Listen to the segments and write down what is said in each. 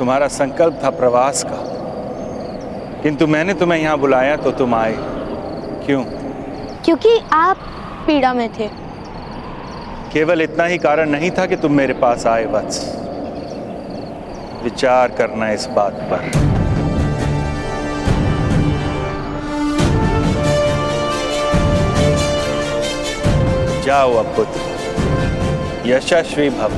तुम्हारा संकल्प था प्रवास का, किंतु मैंने तुम्हें यहाँ बुलाया तो तुम आए। क्यों? क्योंकि आप पीड़ा में थे। केवल इतना ही कारण नहीं था कि तुम मेरे पास आए वत्स। विचार करना इस बात पर। जाओ अब पुत्र, यशस्वी भव।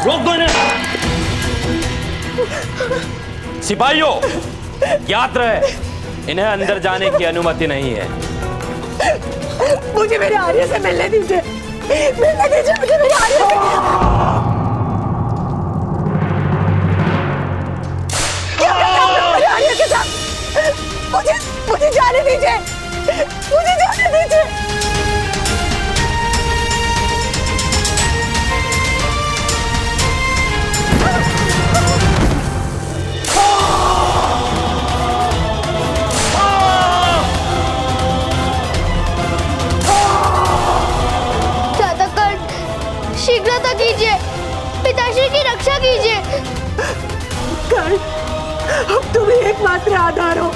रोक दो इन्हें। सिपाहियों, याद रहे, इन्हें अंदर जाने की अनुमति नहीं है। मुझे मेरे आर्य से मिलने दीजिए, मिलने दीजिए मुझे मेरे आर्य से। क्या करना है मेरे आर्य के साथ? मुझे जाने दीजिए, मुझे जाने दीजिए। शीघ्रता कीजिए, पिताश्री की रक्षा कीजिए। कर्ण, अब तुम ही एकमात्र आधार हो।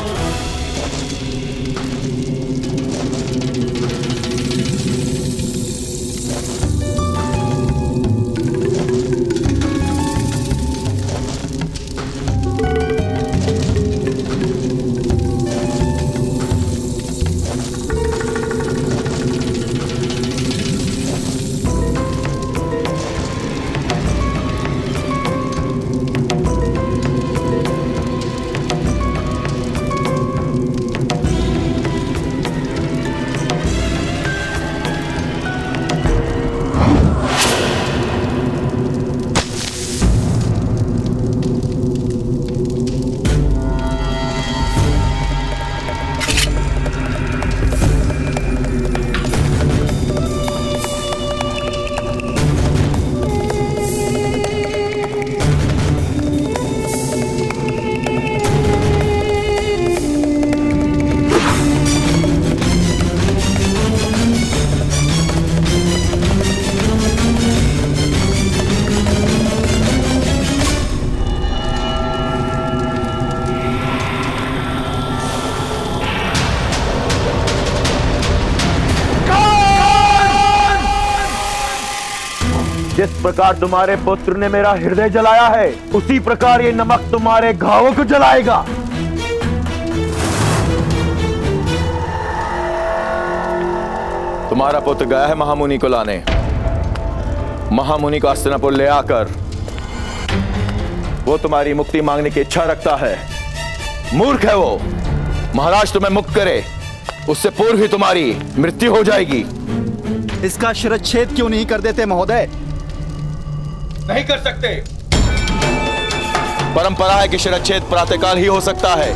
जिस प्रकार तुम्हारे पुत्र ने मेरा हृदय जलाया है, उसी प्रकार ये नमक तुम्हारे घावों को जलाएगा। तुम्हारा पुत्र गया है महामुनि को लाने। महामुनि को हस्तिनापुर ले आकर वो तुम्हारी मुक्ति मांगने की इच्छा रखता है। मूर्ख है वो। महाराज तुम्हें मुक्त करे उससे पूर्व ही तुम्हारी मृत्यु हो जाएगी। इसका शिरच्छेद क्यों नहीं कर देते महोदय? नहीं कर सकते। परंपरा है कि शिरच्छेद प्रातःकाल ही हो सकता है,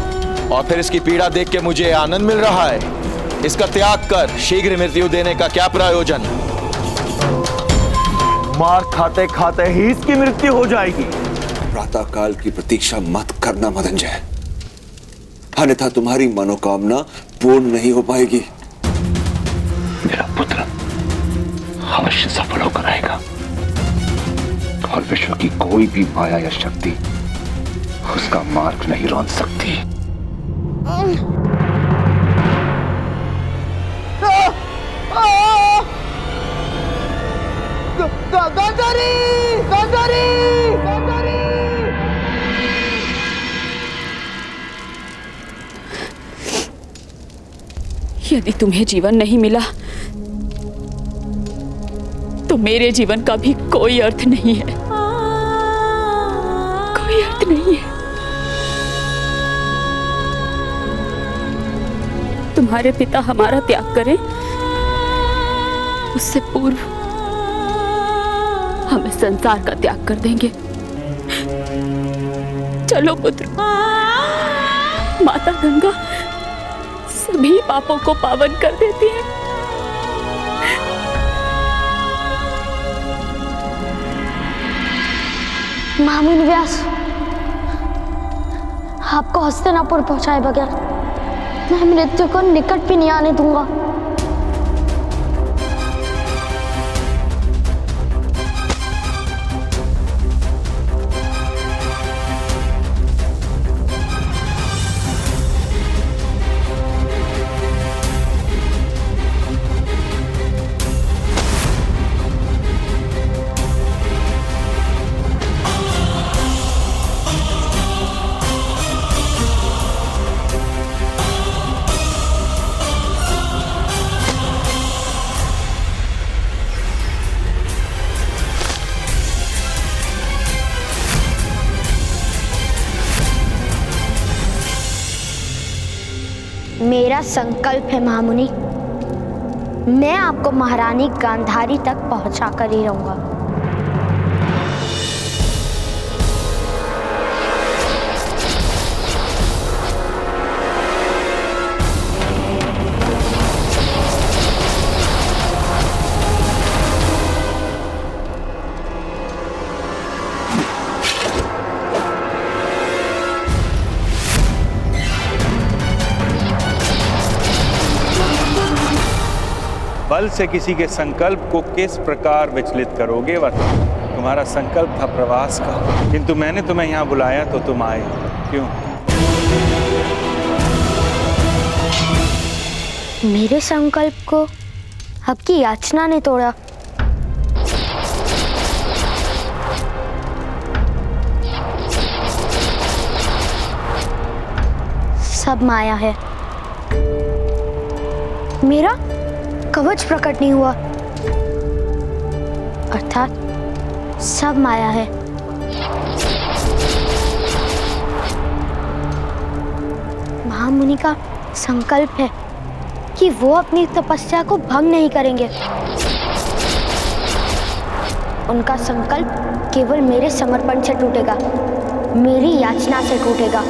और फिर इसकी पीड़ा देख के मुझे आनंद मिल रहा है। इसका त्याग कर शीघ्र मृत्यु देने का क्या प्रयोजन? मार खाते खाते ही इसकी मृत्यु हो जाएगी। प्रातःकाल की प्रतीक्षा मत करना मदंजय, अन्यथा तुम्हारी मनोकामना पूर्ण नहीं हो पाएगी। मेरा पुत्र अवश्य सफल होकर आएगा, और विश्व की कोई भी माया या शक्ति उसका मार्ग नहीं रोक सकती। यदि तुम्हें जीवन नहीं मिला तो मेरे जीवन का भी कोई अर्थ नहीं है, कोई अर्थ नहीं है। तुम्हारे पिता हमारा त्याग करें उससे पूर्व हमें संसार का त्याग कर देंगे। चलो पुत्र, माता गंगा सभी पापों को पावन कर देती है। महामुनि व्यास, आपको हस्तिनापुर पहुंचाए बगैर मैं मृत्यु को निकट भी नहीं आने दूंगा। मेरा संकल्प है महामुनि, मैं आपको महारानी गांधारी तक पहुंचा कर ही रहूंगा। बल से किसी के संकल्प को किस प्रकार विचलित करोगे? वह तुम्हारा संकल्प था प्रवास का, किंतु मैंने तुम्हें यहाँ बुलाया तो तुम आए क्यों? मेरे संकल्प को आपकी याचना ने तोड़ा। सब माया है। मेरा कवच प्रकट नहीं हुआ, अर्थात सब माया है। महामुनि का संकल्प है कि वो अपनी तपस्या को भंग नहीं करेंगे। उनका संकल्प केवल मेरे समर्पण से टूटेगा, मेरी याचना से टूटेगा।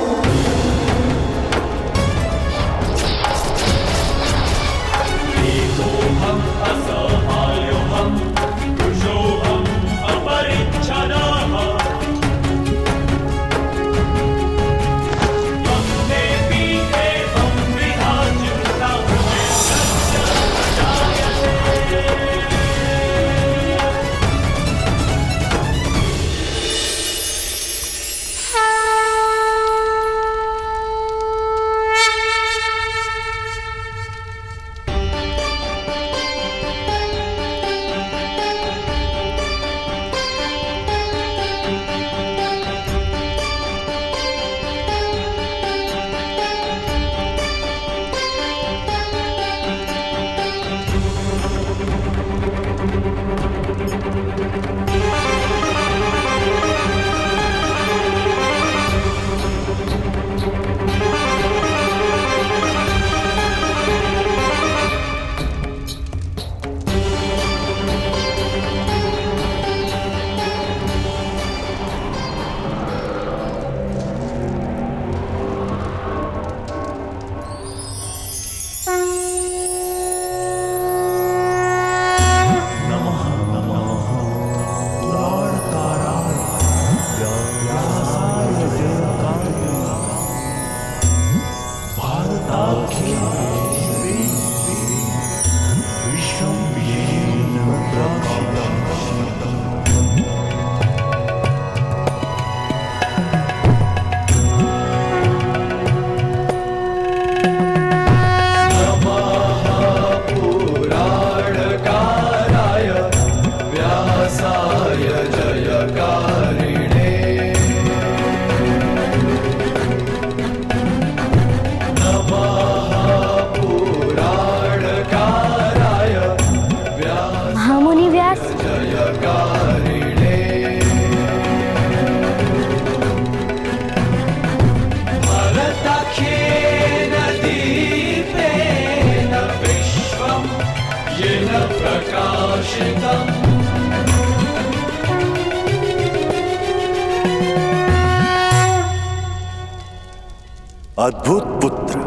अद्भुत पुत्र,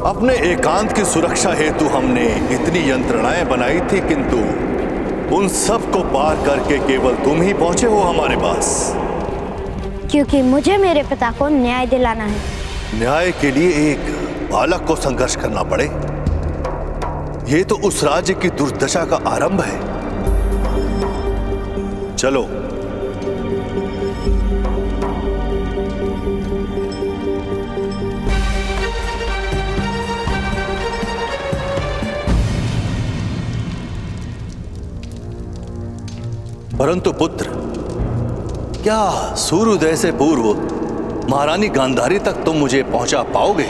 अपने एकांत की सुरक्षा हेतु हमने इतनी यंत्रणाएं बनाई थी, किंतु उन सब को पार करके केवल तुम ही पहुंचे हो हमारे पास। क्योंकि मुझे मेरे पिता को न्याय दिलाना है। न्याय के लिए एक बालक को संघर्ष करना पड़े, यह तो उस राज्य की दुर्दशा का आरंभ है। चलो। परंतु पुत्र, क्या सूर्योदय से पूर्व महारानी गांधारी तक तुम मुझे पहुंचा पाओगे?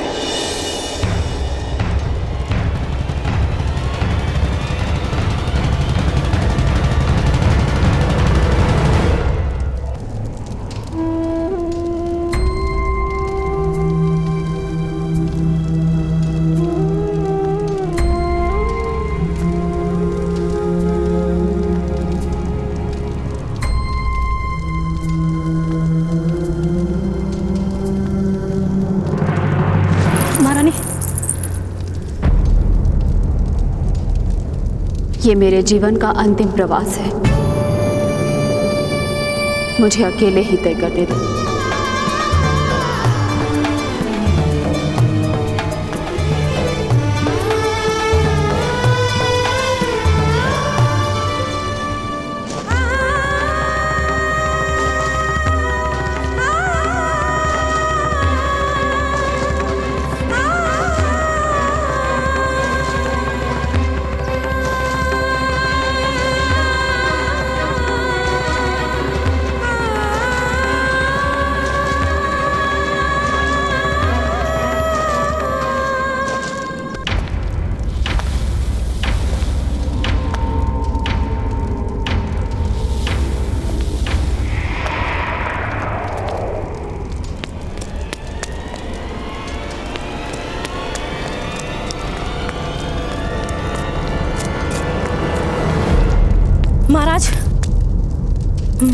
ये मेरे जीवन का अंतिम प्रवास है, मुझे अकेले ही तय करने दो।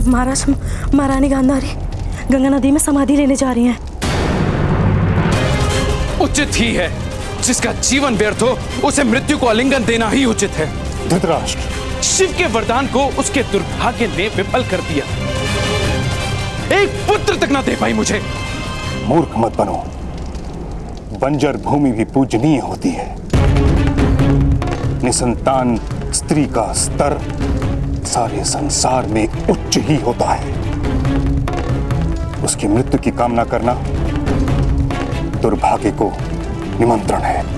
महाराज, महारानी गांधारी गंगा नदी में समाधि लेने जा रही हैं। उचित ही है, जिसका जीवन व्यर्थ हो उसे मृत्यु को आलिंगन देना ही उचित है। धृतराष्ट्र, शिव के वरदान को उसके दुर्भाग्य ने विफल कर दिया। एक पुत्र तक ना दे पाई मुझे। मूर्ख मत बनो, बंजर भूमि भी पूजनीय होती है। निसंतान स्त्री का स्तर सारे संसार में उच्च ही होता है। उसकी मृत्यु की कामना करना दुर्भाग्य को निमंत्रण है।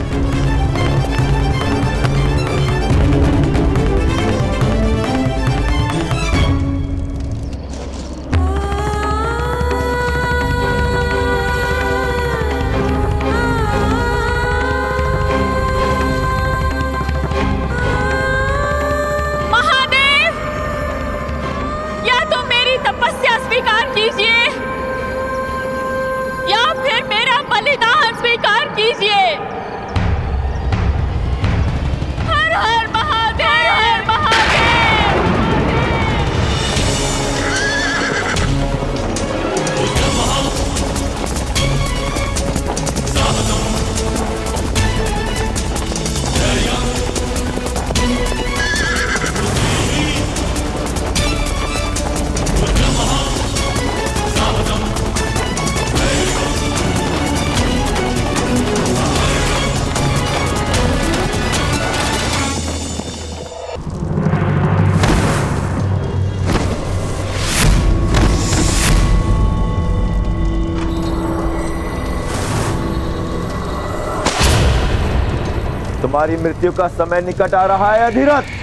तुम्हारी मृत्यु का समय निकट आ रहा है अधिरथ।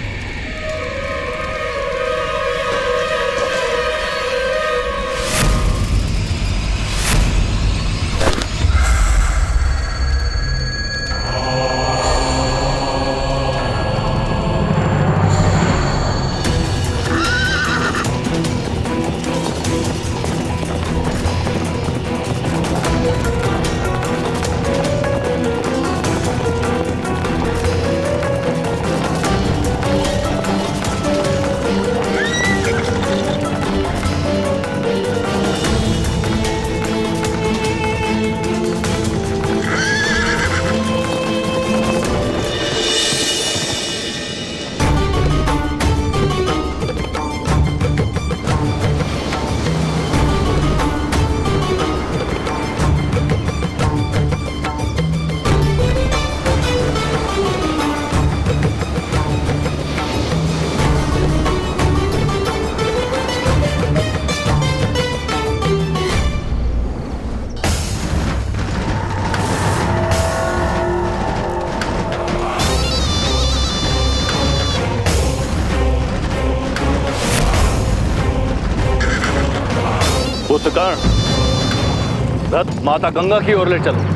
पुत्र कर्ण, रथ माता गंगा की ओर ले चलो।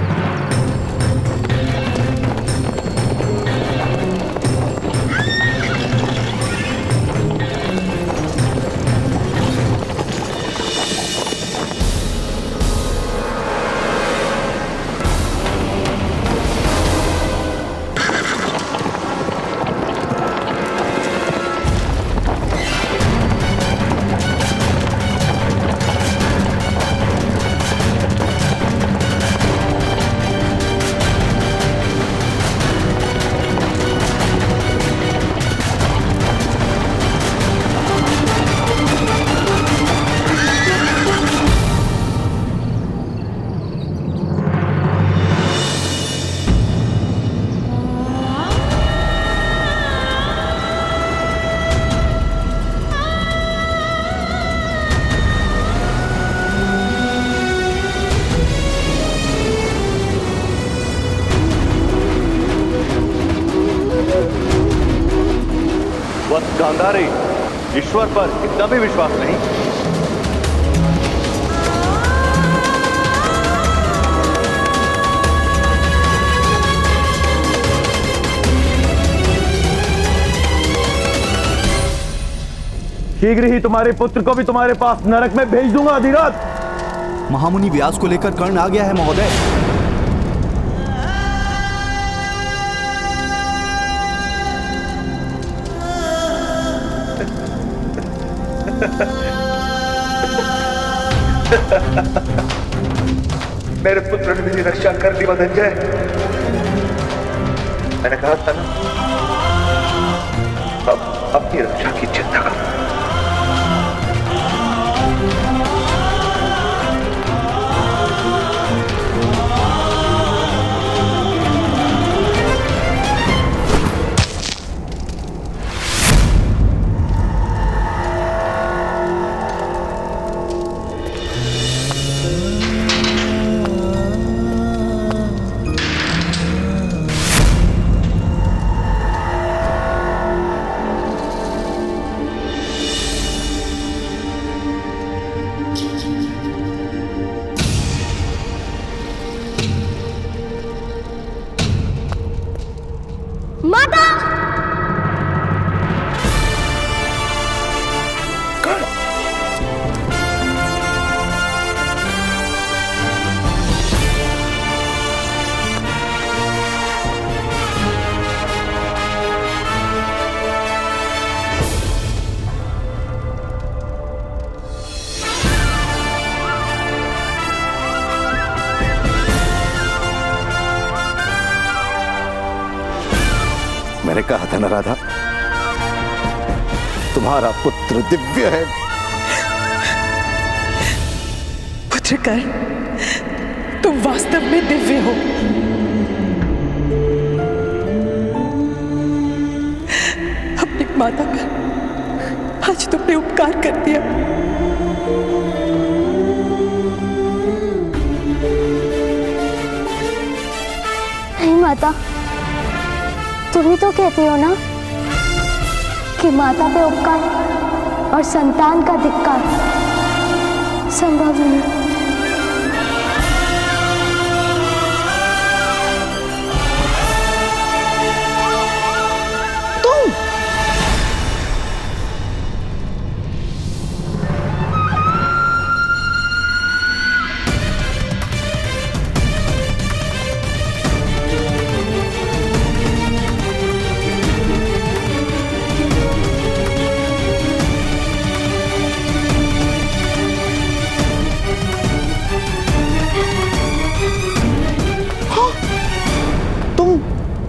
वत्स गांधारी, ईश्वर पर इतना भी विश्वास नहीं। शीघ्र ही तुम्हारे पुत्र को भी तुम्हारे पास नरक में भेज दूंगा अधिराज। महामुनि व्यास को लेकर कर्ण आ गया है महोदय। मेरे पुत्र ने मेरी रक्षा कर दी मदनजय। मैंने कहा था ना, अब अपनी रक्षा की चिंता करो। मैंने कहा था ना राधा, तुम्हारा पुत्र दिव्य है। पुत्र कर्ण, तुम वास्तव में दिव्य हो। अपनी माता पर आज तुमने उपकार कर दिया। नहीं माता, तुम ही तो कहते हो ना कि माता पे उपकार और संतान का धिक्कार संभव नहीं।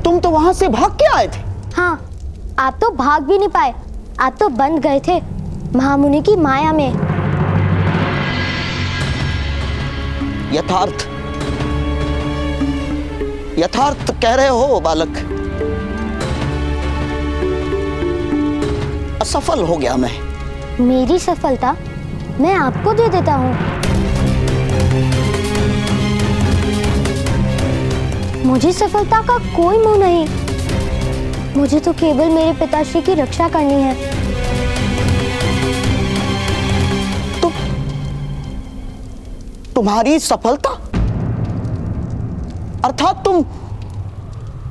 तुम तो वहां से भाग के आए थे। हाँ, आप तो भाग भी नहीं पाए, आप तो बंध गए थे महामुनि की माया में। यथार्थ कह रहे हो बालक। असफल हो गया मैं। मेरी सफलता मैं आपको दे देता हूँ। मुझे सफलता का कोई मोह नहीं। मुझे तो केवल मेरे पिताश्री की रक्षा करनी है। तुम्हारी सफलता अर्थात तुम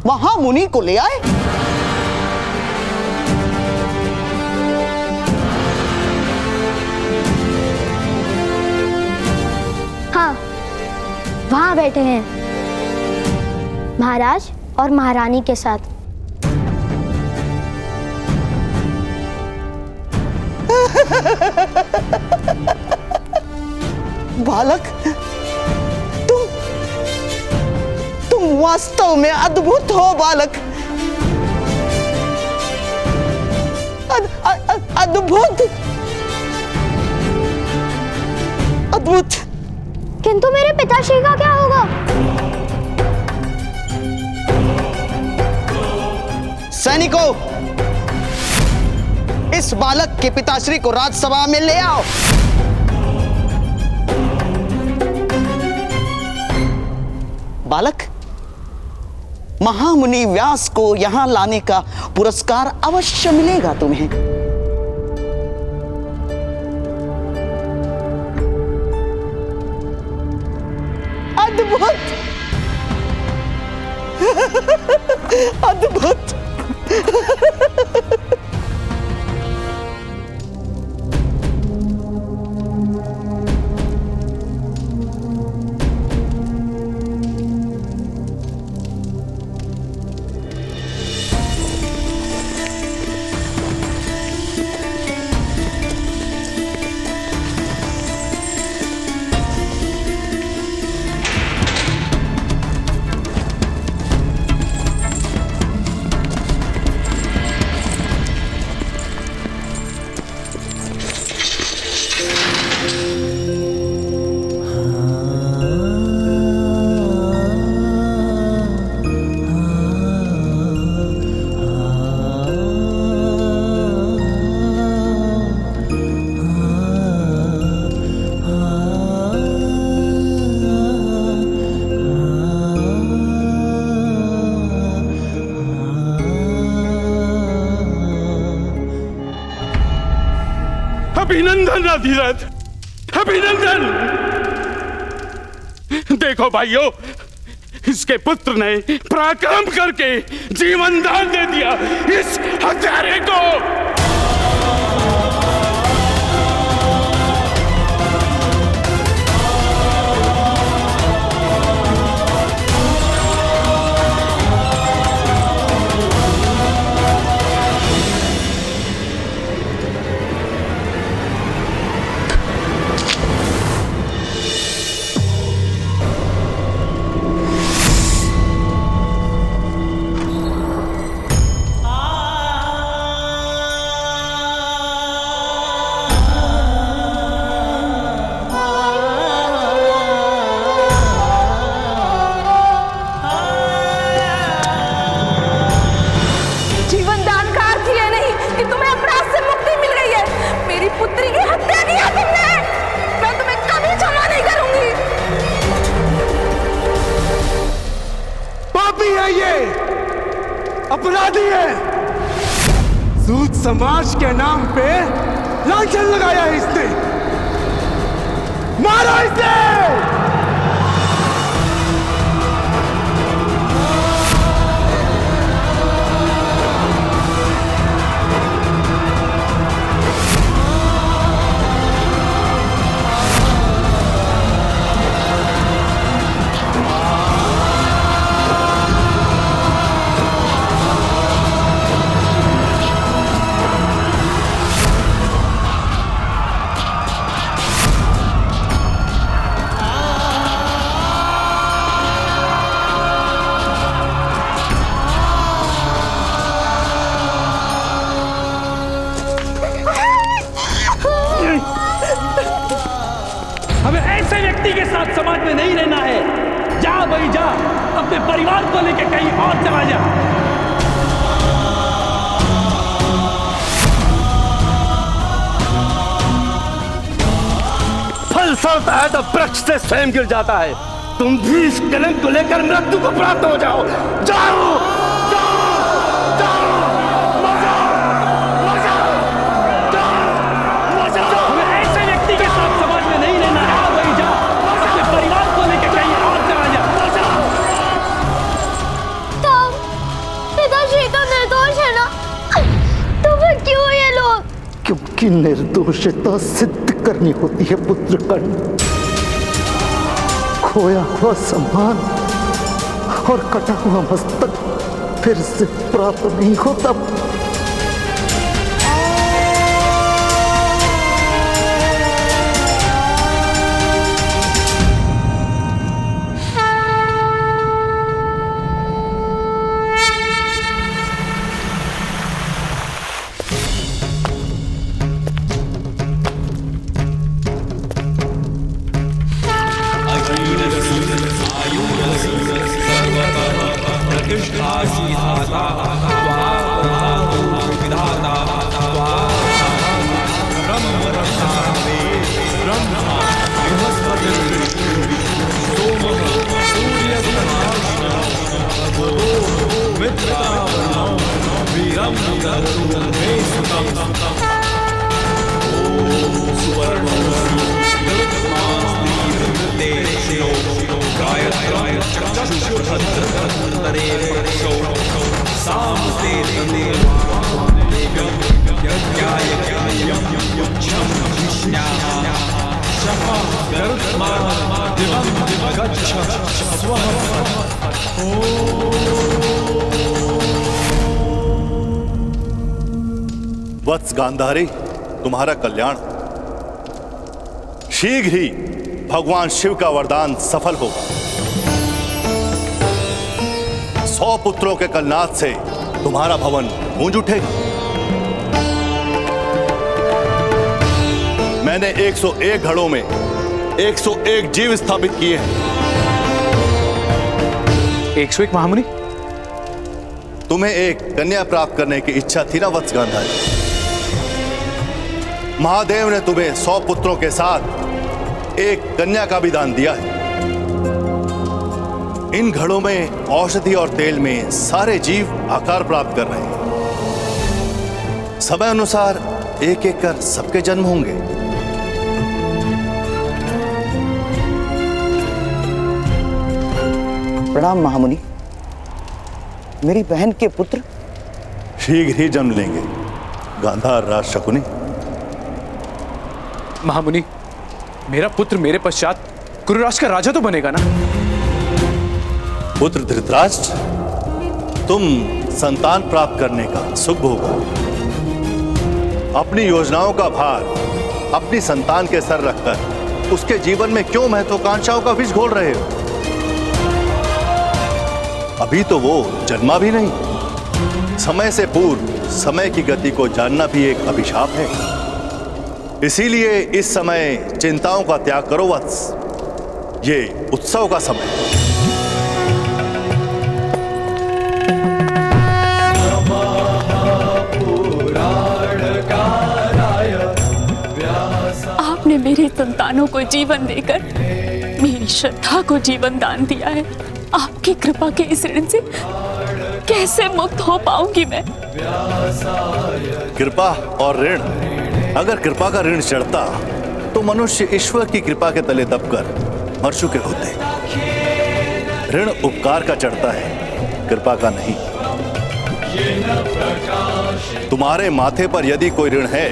महामुनि को ले आए। हाँ, वहां बैठे हैं महाराज और महारानी के साथ। बालक, तुम वास्तव में अद्भुत हो बालक। अद्भुत अद्भुत। किंतु मेरे पिताश्री का क्या होगा? सैनिकों, इस बालक के पिताश्री को राजसभा में ले आओ। बालक, महामुनि व्यास को यहां लाने का पुरस्कार अवश्य मिलेगा तुम्हें। अद्भुत अद्भुत। अभिनंदन अधिरथ, अभिनंदन। देखो भाइयों, इसके पुत्र ने पराक्रम करके जीवन दान दे दिया इस हत्यारे को। अपराधी है। सूद समाज के नाम पे लांछन लगाया है इसने। मारो इसे। के साथ समाज में नहीं रहना है। जा भाई जा, अपने परिवार को लेकर कहीं और चला जा। फल फलता है तो वृक्ष से स्वयं गिर जाता है। तुम भी इस कलंक को लेकर मृत्यु को प्राप्त हो जाओ। जाओ हमें ऐसे व्यक्ति के साथ समाज में नहीं रहना है। भाई जा, अपने निर्दोषता सिद्ध करनी होती है पुत्र कर्ण। खोया हुआ सम्मान और कटा हुआ मस्तक फिर से प्राप्त नहीं होता। वत्स गांधारी, तुम्हारा कल्याण। शीघ्र ही भगवान शिव का वरदान सफल होगा। 100 पुत्रों के कलनाद से तुम्हारा भवन गूंज उठेगा। मैंने 101 घड़ों में 101 जीव स्थापित किए हैं। 101 महामुनि? तुम्हें एक कन्या प्राप्त करने की इच्छा थी ना वत्स गांधारी? महादेव ने तुम्हें 100 पुत्रों के साथ एक कन्या का भी दान दिया है। इन घड़ों में औषधि और तेल में सारे जीव आकार प्राप्त कर रहे हैं। समय अनुसार एक एक कर सबके जन्म होंगे। प्रणाम महामुनि। मेरी बहन के पुत्र शीघ्र ही जन्म लेंगे गांधार राज शकुनी। महामुनि, मेरा पुत्र मेरे पश्चात कुरुराष्ट्र का राजा तो बनेगा ना? पुत्र धृतराष्ट्र, तुम संतान प्राप्त करने का सुख भोगो। अपनी योजनाओं का भार अपनी संतान के सर रखकर उसके जीवन में क्यों महत्वाकांक्षाओं का विष घोल रहे हो? अभी तो वो जन्मा भी नहीं। समय से पूर्व समय की गति को जानना भी एक अभिशाप है। इसीलिए इस समय चिंताओं का त्याग करो वत्स। ये उत्सव का समय है। आपने मेरी संतानों को जीवन देकर मेरी श्रद्धा को जीवन दान दिया है। आपकी कृपा के इस ऋण से कैसे मुक्त हो पाऊंगी मैं? कृपा और ऋण, अगर कृपा का ऋण चढ़ता तो मनुष्य ईश्वर की कृपा के तले दबकर मर चुके होते। ऋण उपकार का चढ़ता है, कृपा का नहीं। तुम्हारे माथे पर यदि कोई ऋण है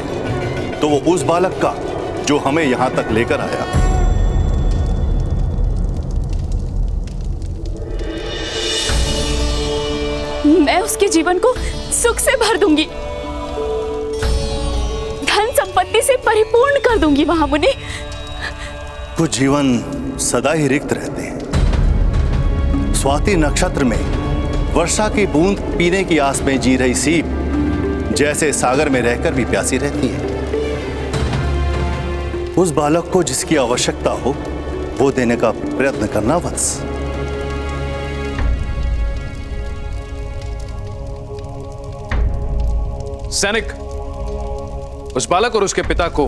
तो वो उस बालक का जो हमें यहां तक लेकर आया। मैं उसके जीवन को सुख से भर दूंगी, धन संपत्ति से परिपूर्ण कर दूंगी महामुनि। कुछ जीवन सदा ही रिक्त रहते हैं। स्वाति नक्षत्र में वर्षा की बूंद पीने की आस में जी रही सीप जैसे सागर में रहकर भी प्यासी रहती है। उस बालक को जिसकी आवश्यकता हो वो देने का प्रयत्न करना वत्स। सैनिक, उस बालक और उसके पिता को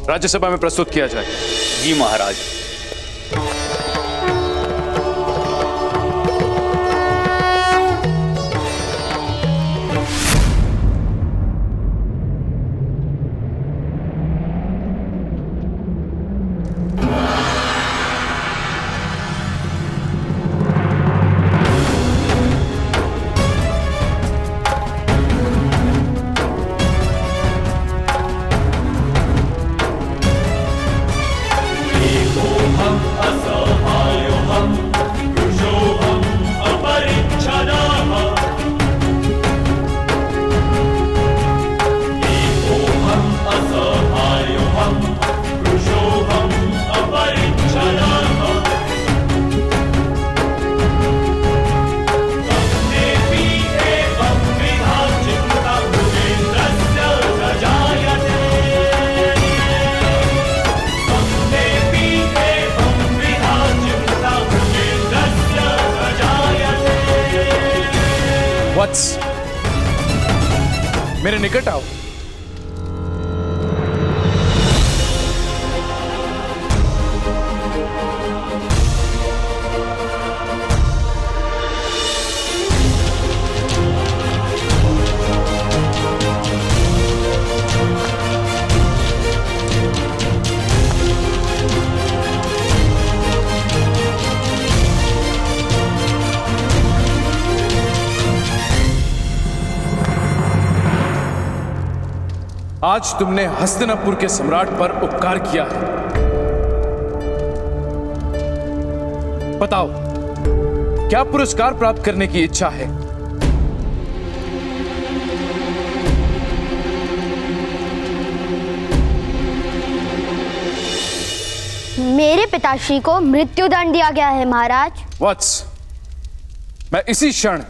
राज्यसभा में प्रस्तुत किया जाए। जी महाराज। मेरे निकट आओ। आज तुमने हस्तिनापुर के सम्राट पर उपकार किया है। बताओ, क्या पुरस्कार प्राप्त करने की इच्छा है? मेरे पिताश्री को मृत्युदंड दिया गया है महाराज। वत्स, मैं इसी क्षण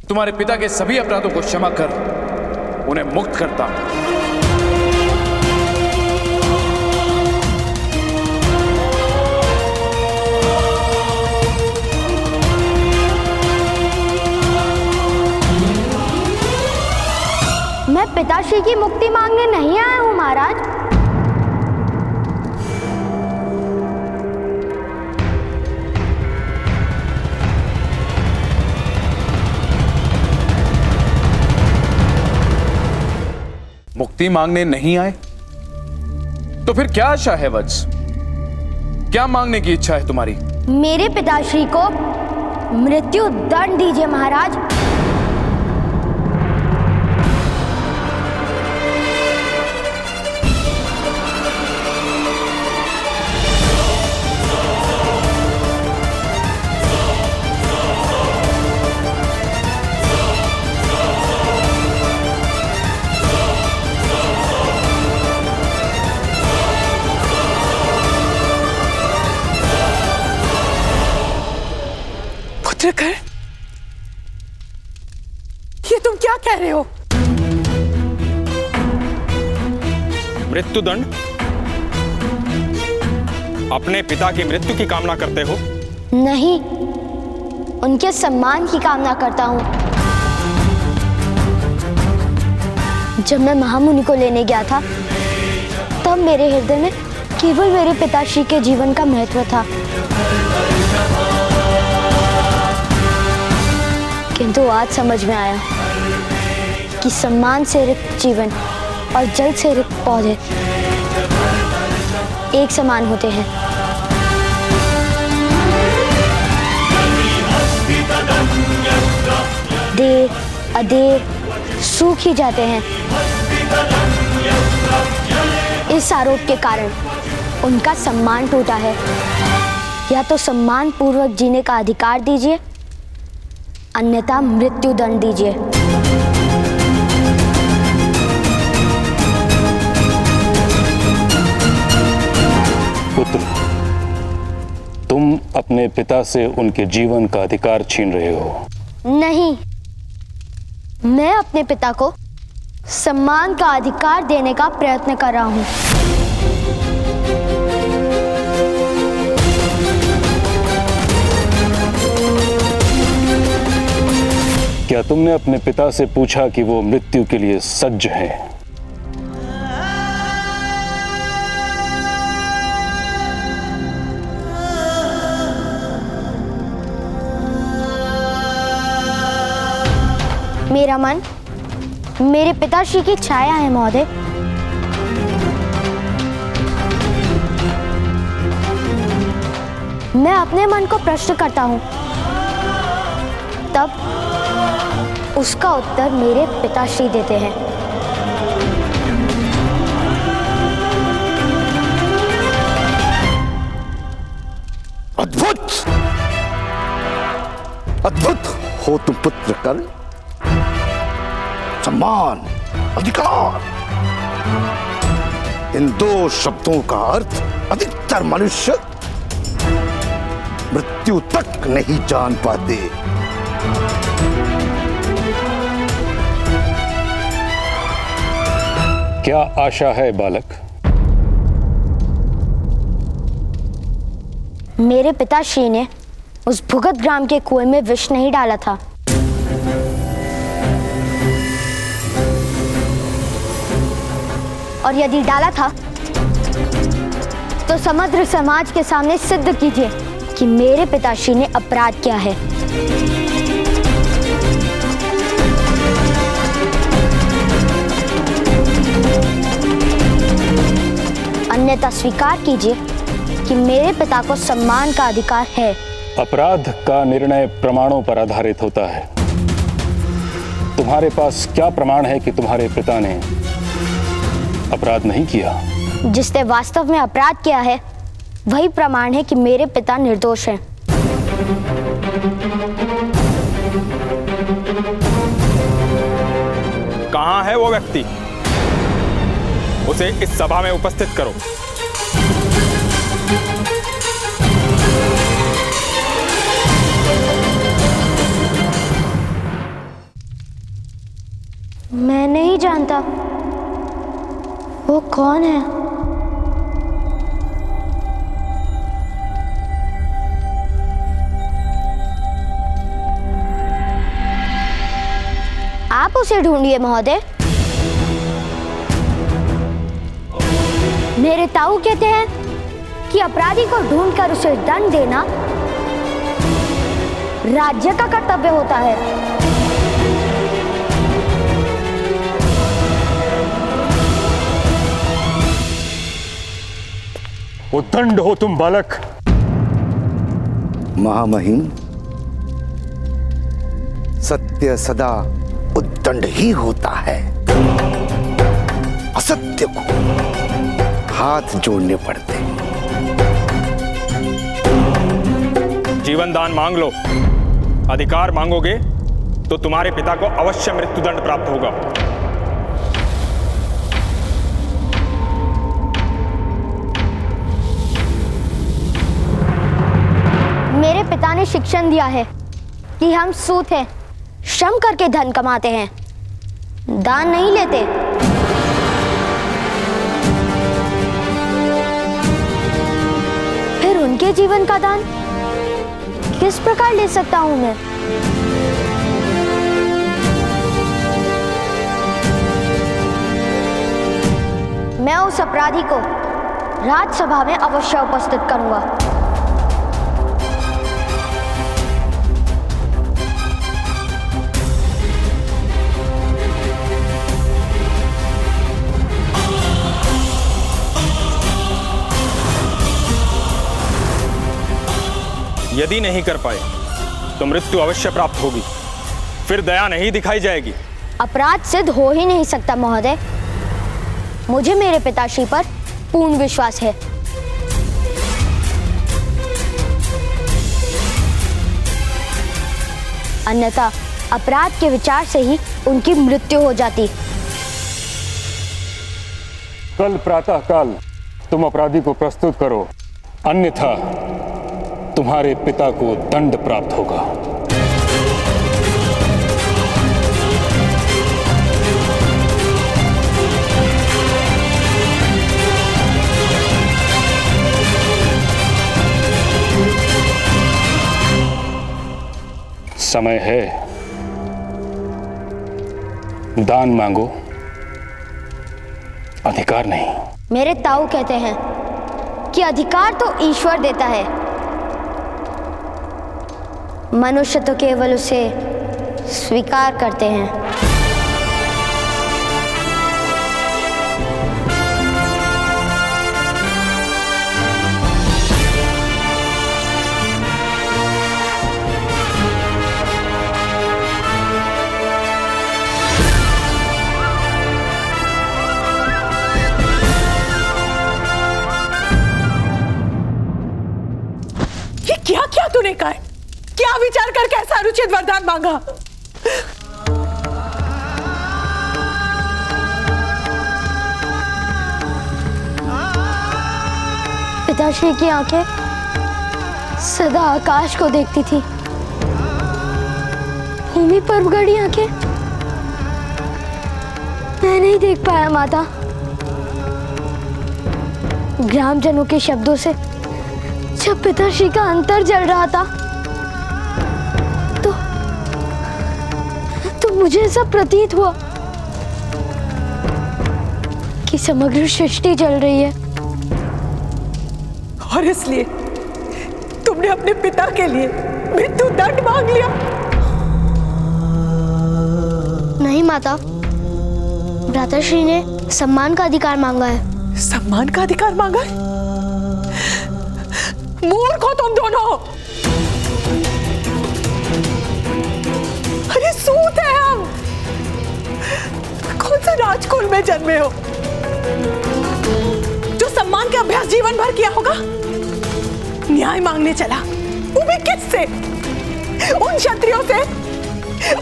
तुम्हारे पिता के सभी अपराधों को क्षमा कर उन्हें मुक्त करता हूं। मैं पिताश्री की मुक्ति मांगने नहीं आया हूं महाराज। मुक्ति मांगने नहीं आए तो फिर क्या आशा है वत्स? क्या मांगने की इच्छा है तुम्हारी? मेरे पिताश्री को मृत्यु दंड दीजिए महाराज। पुत्रकर, ये तुम क्या कह रहे हो? मृत्युदंड? अपने पिता की मृत्यु की कामना करते हो? नहीं, उनके सम्मान की कामना करता हूं। जब मैं महामुनि को लेने गया था तब मेरे हृदय में केवल मेरे पिताश्री के जीवन का महत्व था, किंतु आज समझ में आया कि सम्मान से रिक्त जीवन और जल से रिक्त पौधे एक समान होते हैं। देर अदेर सूख ही जाते हैं। इस आरोप के कारण उनका सम्मान टूटा है। या तो सम्मान पूर्वक जीने का अधिकार दीजिए, अन्यथा मृत्यु दंड दीजिए। पुत्र, तुम अपने पिता से उनके जीवन का अधिकार छीन रहे हो। नहीं, मैं अपने पिता को सम्मान का अधिकार देने का प्रयत्न कर रहा हूं। क्या तुमने अपने पिता से पूछा कि वो मृत्यु के लिए सज्ज हैं? मेरा मन मेरे पिताश्री की छाया है महोदय। मैं अपने मन को प्रश्न करता हूं, तब उसका उत्तर मेरे पिताश्री देते हैं। अद्भुत, अद्भुत हो तुम पुत्रकर। सम्मान, अधिकार, इन दो शब्दों का अर्थ अधिकतर मनुष्य मृत्यु तक नहीं जान पाते। क्या आशा है बालक? मेरे पिताश्री ने उस भुगत ग्राम के कुएं में विष नहीं डाला था। और यदि डाला था तो समग्र समाज के सामने सिद्ध कीजिए कि मेरे पिताश्री ने अपराध किया है। अन्यथा स्वीकार कीजिए कि मेरे पिता को सम्मान का अधिकार है। अपराध का निर्णय प्रमाणों पर आधारित होता है। तुम्हारे पास क्या प्रमाण है कि तुम्हारे पिता ने अपराध नहीं किया? जिसने वास्तव में अपराध किया है वही प्रमाण है कि मेरे पिता निर्दोष हैं। कहां है वो व्यक्ति? उसे इस सभा में उपस्थित करो। मैं नहीं जानता वो कौन है। आप उसे ढूंढिए महोदय। मेरे ताऊ कहते हैं कि अपराधी को ढूंढकर उसे दंड देना राज्य का कर्तव्य होता है। उद्दंड हो तुम बालक। महामहिम, सत्य सदा उद्दंड ही होता है। असत्य को हाथ जोड़ने पड़ते हैं। जीवन दान मांग लो। अधिकार मांगोगे तो तुम्हारे पिता को अवश्य मृत्युदंड प्राप्त होगा। मेरे पिता ने शिक्षण दिया है कि हम सूत हैं, श्रम करके धन कमाते हैं, दान नहीं लेते। फिर उनके जीवन का दान किस प्रकार ले सकता हूं मैं? मैं उस अपराधी को राज्यसभा में अवश्य उपस्थित करूंगा। यदि नहीं कर पाए तो मृत्यु अवश्य प्राप्त होगी। फिर दया नहीं दिखाई जाएगी। अपराध सिद्ध हो ही नहीं सकता महोदय। मुझे मेरे पिताश्री पर पूर्ण विश्वास है। अन्यथा अपराध के विचार से ही उनकी मृत्यु हो जाती। कल प्रातःकाल तुम अपराधी को प्रस्तुत करो, अन्यथा तुम्हारे पिता को दंड प्राप्त होगा। समय है, दान मांगो, अधिकार नहीं। मेरे ताऊ कहते हैं कि अधिकार तो ईश्वर देता है, मनुष्य तो केवल उसे स्वीकार करते हैं। ये क्या क्या तूने कहा? क्या विचार करके ऐसा अनुचित वरदान मांगा? पिताश्री की आंखें सदा आकाश को देखती थी। भूमि पर गड़ी आंखें मैं नहीं देख पाया माता। ग्रामजनों के शब्दों से जब पिताश्री का अंतर जल रहा था तो मुझे ऐसा प्रतीत हुआ कि समग्र सृष्टि जल रही है। और इसलिए तुमने अपने पिता के लिए मृत्यु दंड मांग लिया? नहीं माता, भ्राताश्री ने सम्मान का अधिकार मांगा है। सम्मान का अधिकार मांगा है? मूर्ख हो तुम दोनों। अरे सूत है हम। कौन से राजकुल में जन्मे हो जो सम्मान के अभ्यास जीवन भर किया होगा? न्याय मांगने चला, वो भी किससे? उन क्षत्रियों से,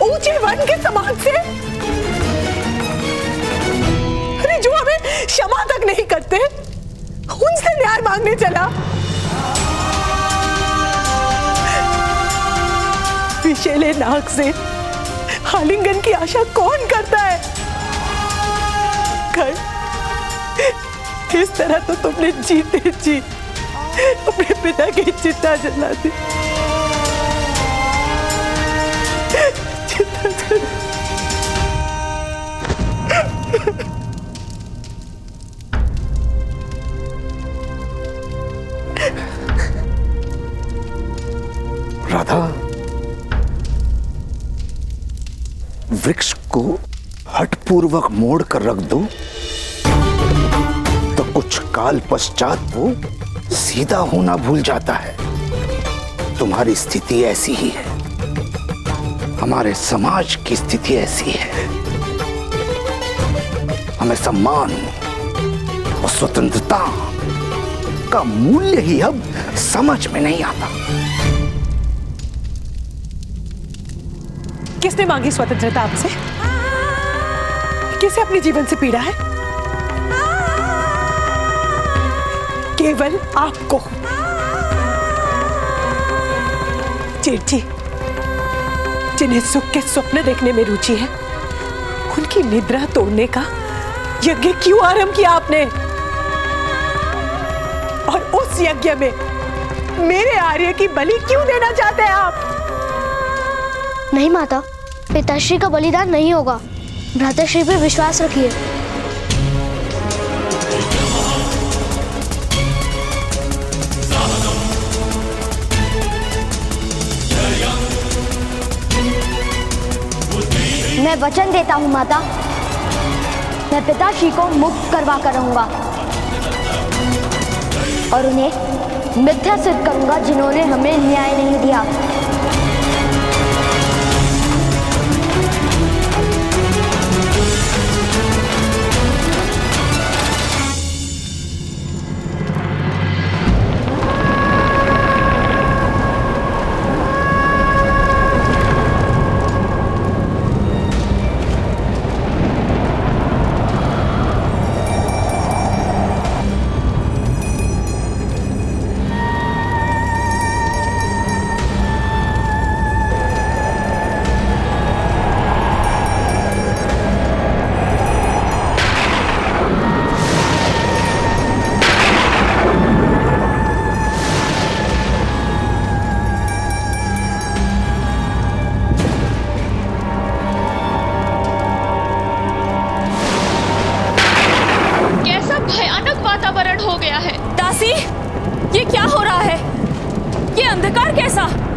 ऊंचे वर्ण के समाज से, अरे जो हमें क्षमा तक नहीं करते, उनसे न्याय मांगने चला। विषैले नाक से आलिंगन की आशा कौन करता है? कर इस तरह तो तुमने जीते जी अपने पिता की चिता जला दी। राधा, वृक्ष को हठपूर्वक मोड़ कर रख दो तो कुछ काल पश्चात वो सीधा होना भूल जाता है। तुम्हारी स्थिति ऐसी ही है, हमारे समाज की स्थिति ऐसी है। हमें सम्मान और स्वतंत्रता का मूल्य ही अब समझ में नहीं आता। किसने मांगी स्वतंत्रता आपसे? किसे अपने जीवन से पीड़ा है? केवल आपको। जेठ जी, जिन्हें सुख के स्वप्न देखने में रुचि है, उनकी निद्रा तोड़ने का यज्ञ क्यों आरंभ किया आपने? और उस यज्ञ में मेरे आर्य की बलि क्यों देना चाहते हैं आप? नहीं माता, पिताश्री का बलिदान नहीं होगा। भ्राताश्री पे विश्वास रखिए। मैं वचन देता हूँ माता, मैं पिताश्री को मुक्त करवा कर रहूंगा और उन्हें मिथ्या सिद्ध करूंगा जिन्होंने हमें न्याय नहीं दिया।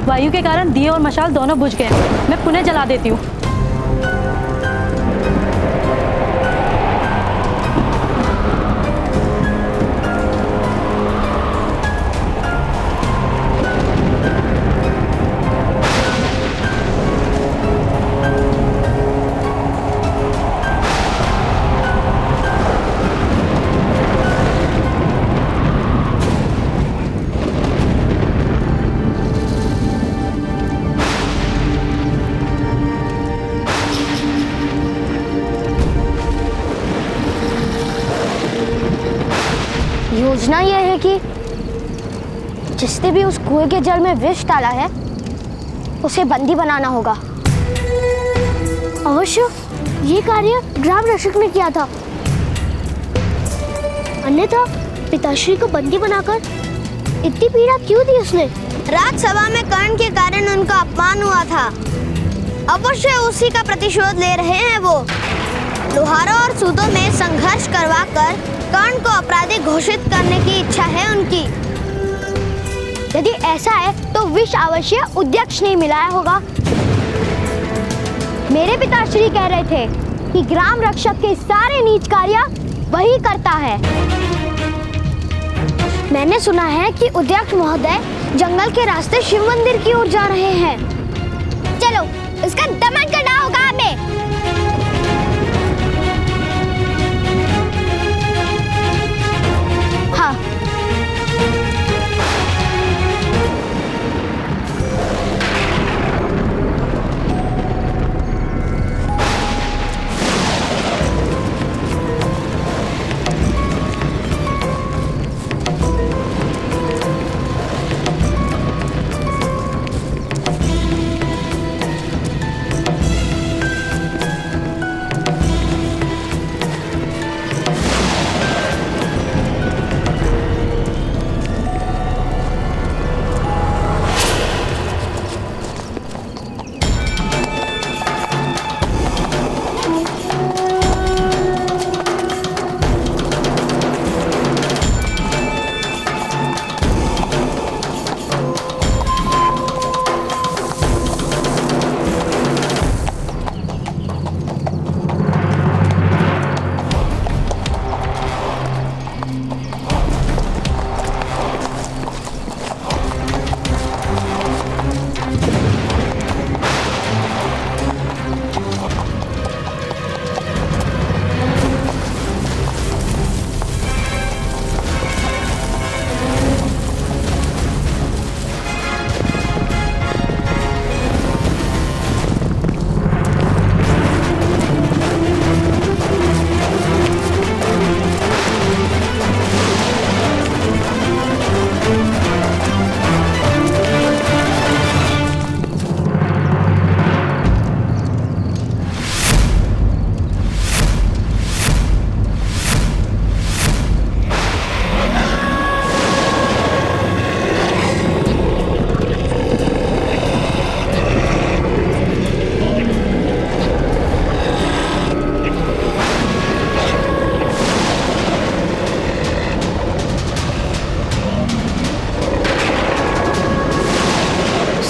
वायु के कारण दिए और मशाल दोनों बुझ गए। मैं पुनः जला देती हूँ। योजना यह है कि जिसने भी उस कुएं के जल में विष डाला है उसे बंदी बनाना होगा। अवश्य ये कार्य ग्राम रक्षक ने किया था, अन्यथा पिताश्री को बंदी बनाकर इतनी पीड़ा क्यों दी उसने? राजसभा में कर्ण के कारण उनका अपमान हुआ था, अवश्य उसी का प्रतिशोध ले रहे हैं वो। लोहारों और सूतों में संघर्ष करवाकर कर्ण को अपराधी घोषित करने की इच्छा है उनकी। यदि ऐसा है तो विष अवश्य उद्यक्ष ने मिलाया होगा। मेरे पिताश्री कह रहे थे कि ग्राम रक्षक के सारे नीच कार्य वही करता है। मैंने सुना है कि उद्यक्ष महोदय जंगल के रास्ते शिव मंदिर की ओर जा रहे हैं। चलो उसका दमन करना होगा हमें। हाँ।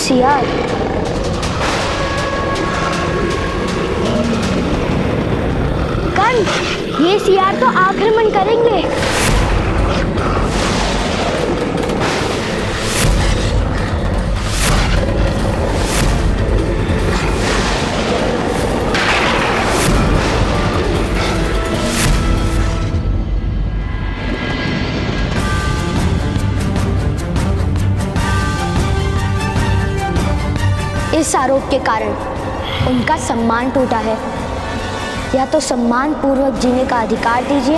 सियार, कर्ण, ये सियार तो आक्रमण करेंगे। इस आरोप के कारण उनका सम्मान टूटा है। या तो सम्मान पूर्वक जीने का अधिकार दीजिए,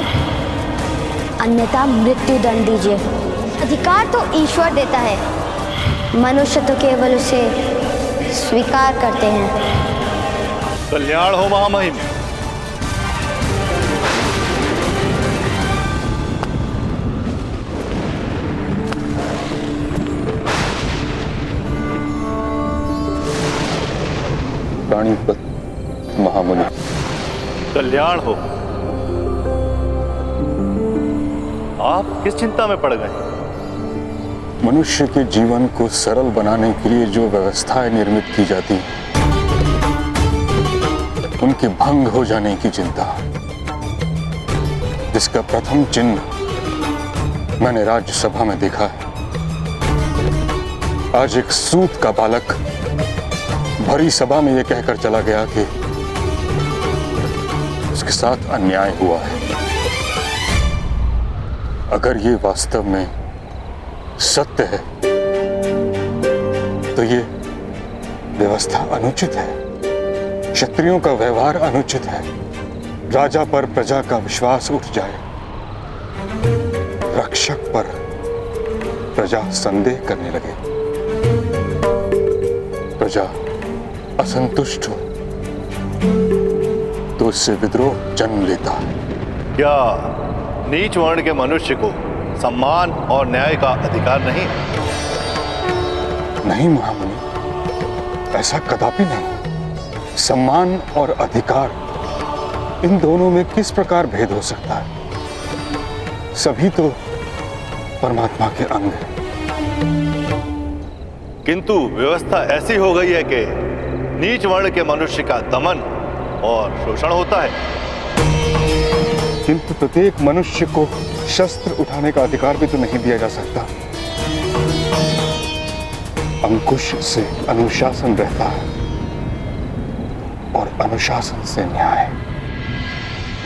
अन्यथा मृत्यु दंड दीजिए। अधिकार तो ईश्वर देता है, मनुष्य तो केवल उसे स्वीकार करते हैं। कल्याण हो महामहिम। प्राणीपत महामुनि। कल्याण हो। आप किस चिंता में पड़ गए? मनुष्य के जीवन को सरल बनाने के लिए जो व्यवस्थाएं निर्मित की जाती हैं, उनके भंग हो जाने की चिंता, जिसका प्रथम चिन्ह मैंने राज्यसभा में देखा है। आज एक सूत का बालक भरी सभा में यह कहकर चला गया कि उसके साथ अन्याय हुआ है। अगर ये वास्तव में सत्य है तो ये व्यवस्था अनुचित है, क्षत्रियों का व्यवहार अनुचित है। राजा पर प्रजा का विश्वास उठ जाए, रक्षक पर प्रजा संदेह करने लगे, प्रजा असंतुष्ट हो तो इससे विद्रोह जन्म लेता है। क्या नीच वर्ण के मनुष्य को सम्मान और न्याय का अधिकार नहीं? नहीं महामुनि, ऐसा कदापि नहीं। सम्मान और अधिकार इन दोनों में किस प्रकार भेद हो सकता है? सभी तो परमात्मा के अंग हैं। किंतु व्यवस्था ऐसी हो गई है कि नीच वर्ण के मनुष्य का दमन और शोषण होता है। किंतु प्रत्येक मनुष्य को शस्त्र उठाने का अधिकार भी तो नहीं दिया जा सकता। अंकुश से अनुशासन रहता है और अनुशासन से न्याय।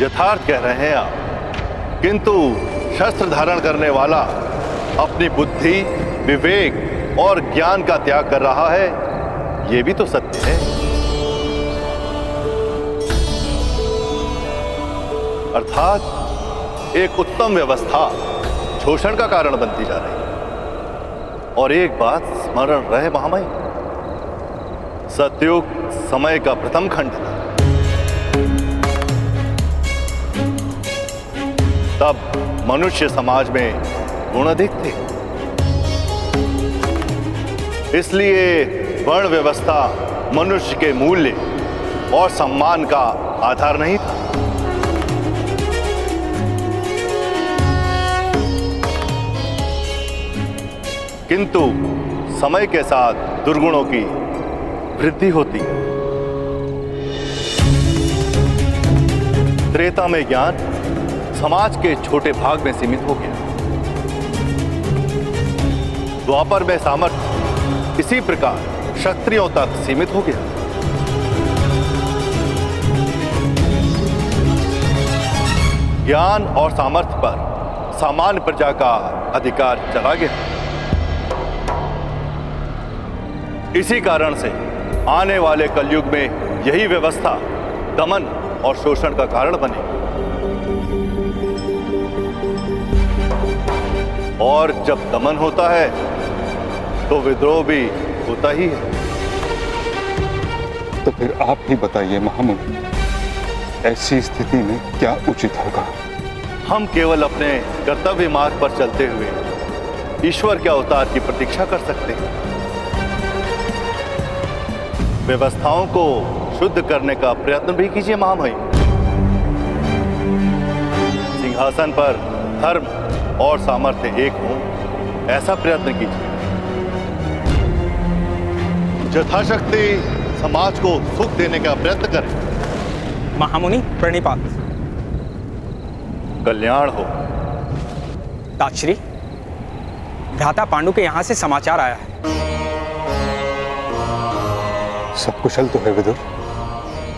यथार्थ कह रहे हैं आप, किंतु शस्त्र धारण करने वाला अपनी बुद्धि, विवेक और ज्ञान का त्याग कर रहा है, यह भी तो सत्य है। अर्थात एक उत्तम व्यवस्था शोषण का कारण बनती जा रही है। और एक बात स्मरण रहे महामहिम, सतयुग समय का प्रथम खंड था। तब मनुष्य समाज में गुण अधिक थे, इसलिए वर्ण व्यवस्था मनुष्य के मूल्य और सम्मान का आधार नहीं था। किंतु समय के साथ दुर्गुणों की वृद्धि होती है। त्रेता में ज्ञान समाज के छोटे भाग में सीमित हो गया। द्वापर में सामर्थ्य इसी प्रकार क्षत्रियों तक सीमित हो गया। ज्ञान और सामर्थ्य पर सामान्य प्रजा का अधिकार चला गया। इसी कारण से आने वाले कलयुग में यही व्यवस्था दमन और शोषण का कारण बनेगी। और जब दमन होता है तो विद्रोह भी होता ही है। तो फिर आप ही बताइए महामुनि, ऐसी स्थिति में क्या उचित होगा? हम केवल अपने कर्तव्य मार्ग पर चलते हुए ईश्वर के अवतार की प्रतीक्षा कर सकते हैं। व्यवस्थाओं को शुद्ध करने का प्रयत्न भी कीजिए महामहिम। सिंहासन पर धर्म और सामर्थ्य एक हो, ऐसा प्रयत्न कीजिए। यथाशक्ति समाज को सुख देने का प्रयत्न करें। महामुनि प्रणिपात। कल्याण हो। ताश्री, भ्राता पांडु के यहां से समाचार आया है। सब कुशल तो है विदुर?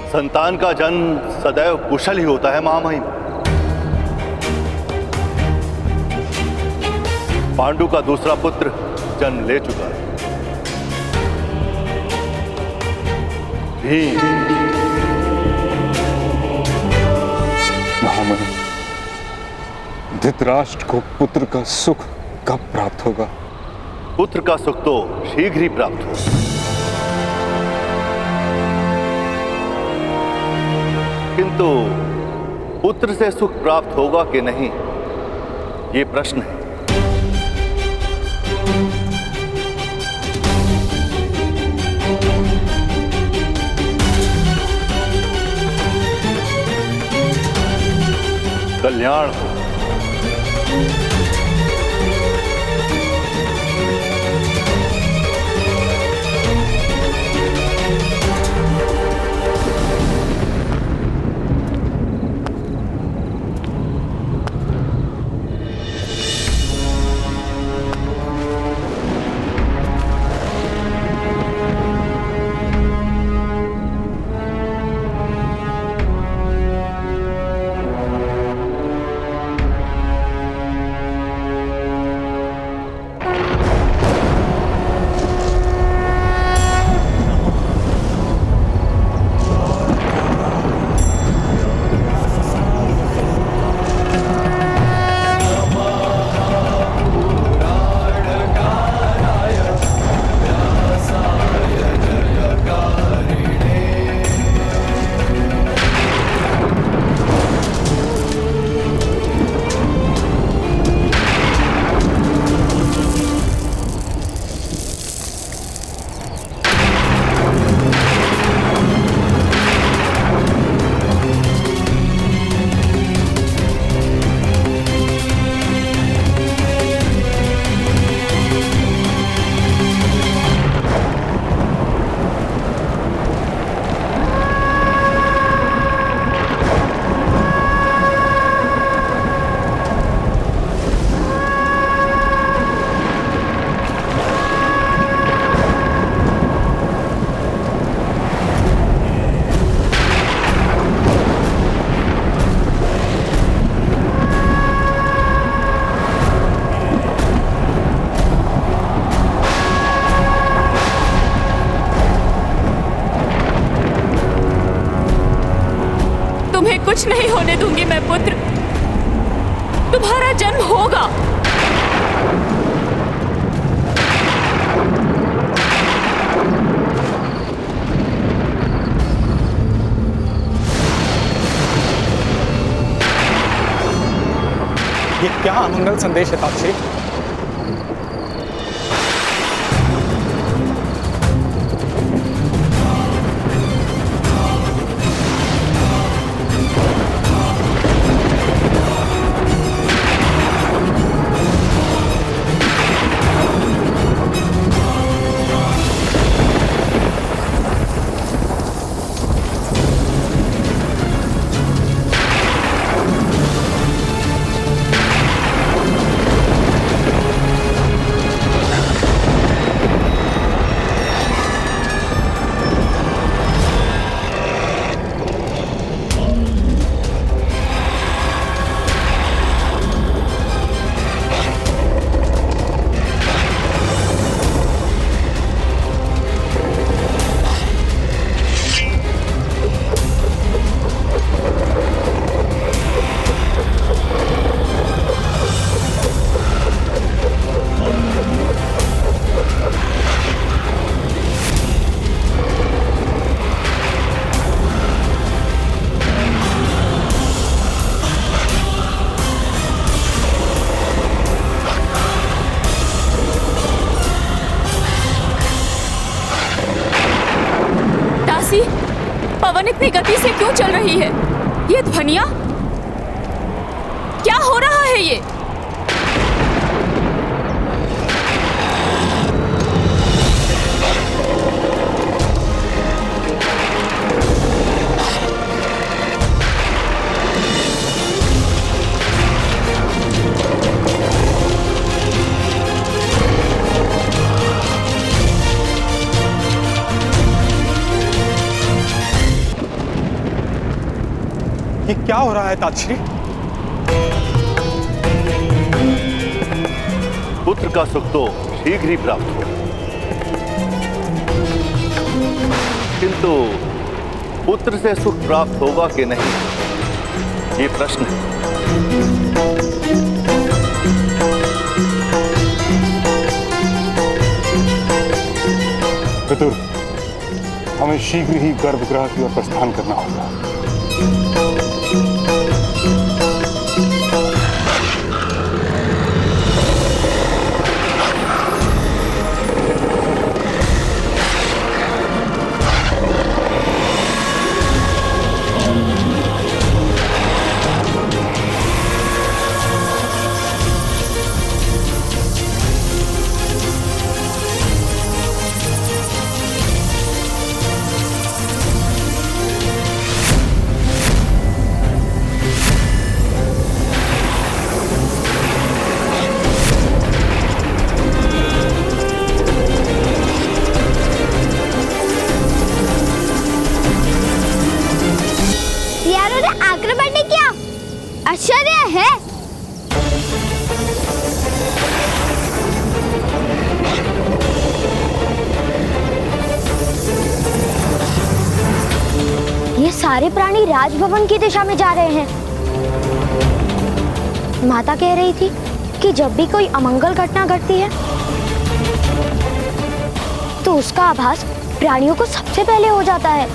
संतान का जन्म सदैव कुशल ही होता है महामहिम। पांडु का दूसरा पुत्र जन्म ले चुका है। भीम। महामुनि, धृतराष्ट्र को पुत्र का सुख कब प्राप्त होगा? पुत्र का सुख तो शीघ्र ही प्राप्त होगा। किंतु पुत्र से सुख प्राप्त होगा कि नहीं, ये प्रश्न है। कल्याण हो। कुछ नहीं होने दूंगी मैं पुत्र। तुम्हारा जन्म होगा। ये क्या अमंगल संदेश है ताक्षी? पवन इतनी गति से क्यों चल रही है? ये ध्वनियां क्या हो रहा है ये? ये क्या हो रहा है ताक्षी? पुत्र का सुख तो शीघ्र ही प्राप्त हो, किंतु पुत्र से सुख प्राप्त होगा कि नहीं, ये प्रश्न है। पितुर, हमें शीघ्र ही गर्भगृह की ओर प्रस्थान करना होगा। आश्चर्य है। ये सारे प्राणी राजभवन की दिशा में जा रहे हैं। माता कह रही थी कि जब भी कोई अमंगल घटना घटती है तो उसका आभास प्राणियों को सबसे पहले हो जाता है।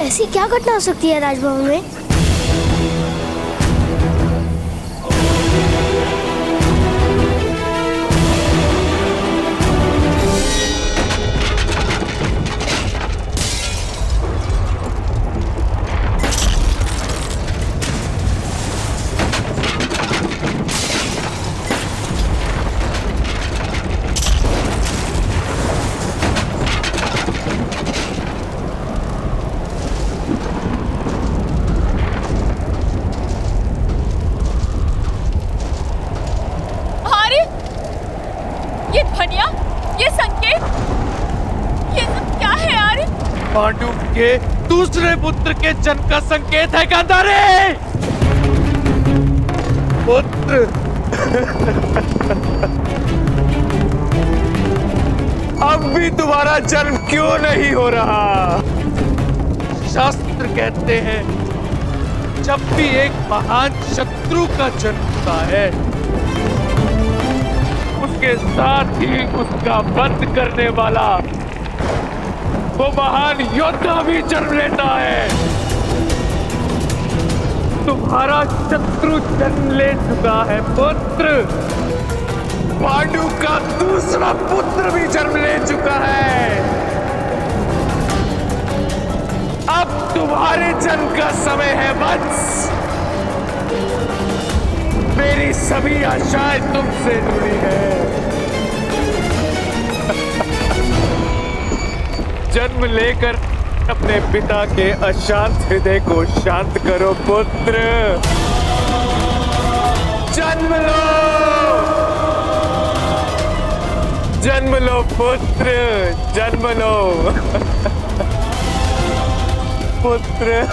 ऐसी क्या घटना हो सकती है राजभवन में? पांडु के दूसरे पुत्र के जन्म का संकेत है गांधारी। पुत्र अब भी तुम्हारा जन्म क्यों नहीं हो रहा? शास्त्र शास्त्र कहते हैं जब भी एक महान शत्रु का जन्म होता है उसके साथ ही उसका वध करने वाला वो महान योद्धा भी जन्म लेता है। तुम्हारा शत्रु जन्म ले चुका है पुत्र। पांडु का दूसरा पुत्र भी जन्म ले चुका है। अब तुम्हारे जन्म का समय है वत्स। मेरी सभी आशाएं तुमसे जुड़ी है। जन्म लेकर अपने पिता के अशांत हृदय को शांत करो पुत्र। जन्म लो, जन्म लो पुत्र, जन्म लो पुत्र।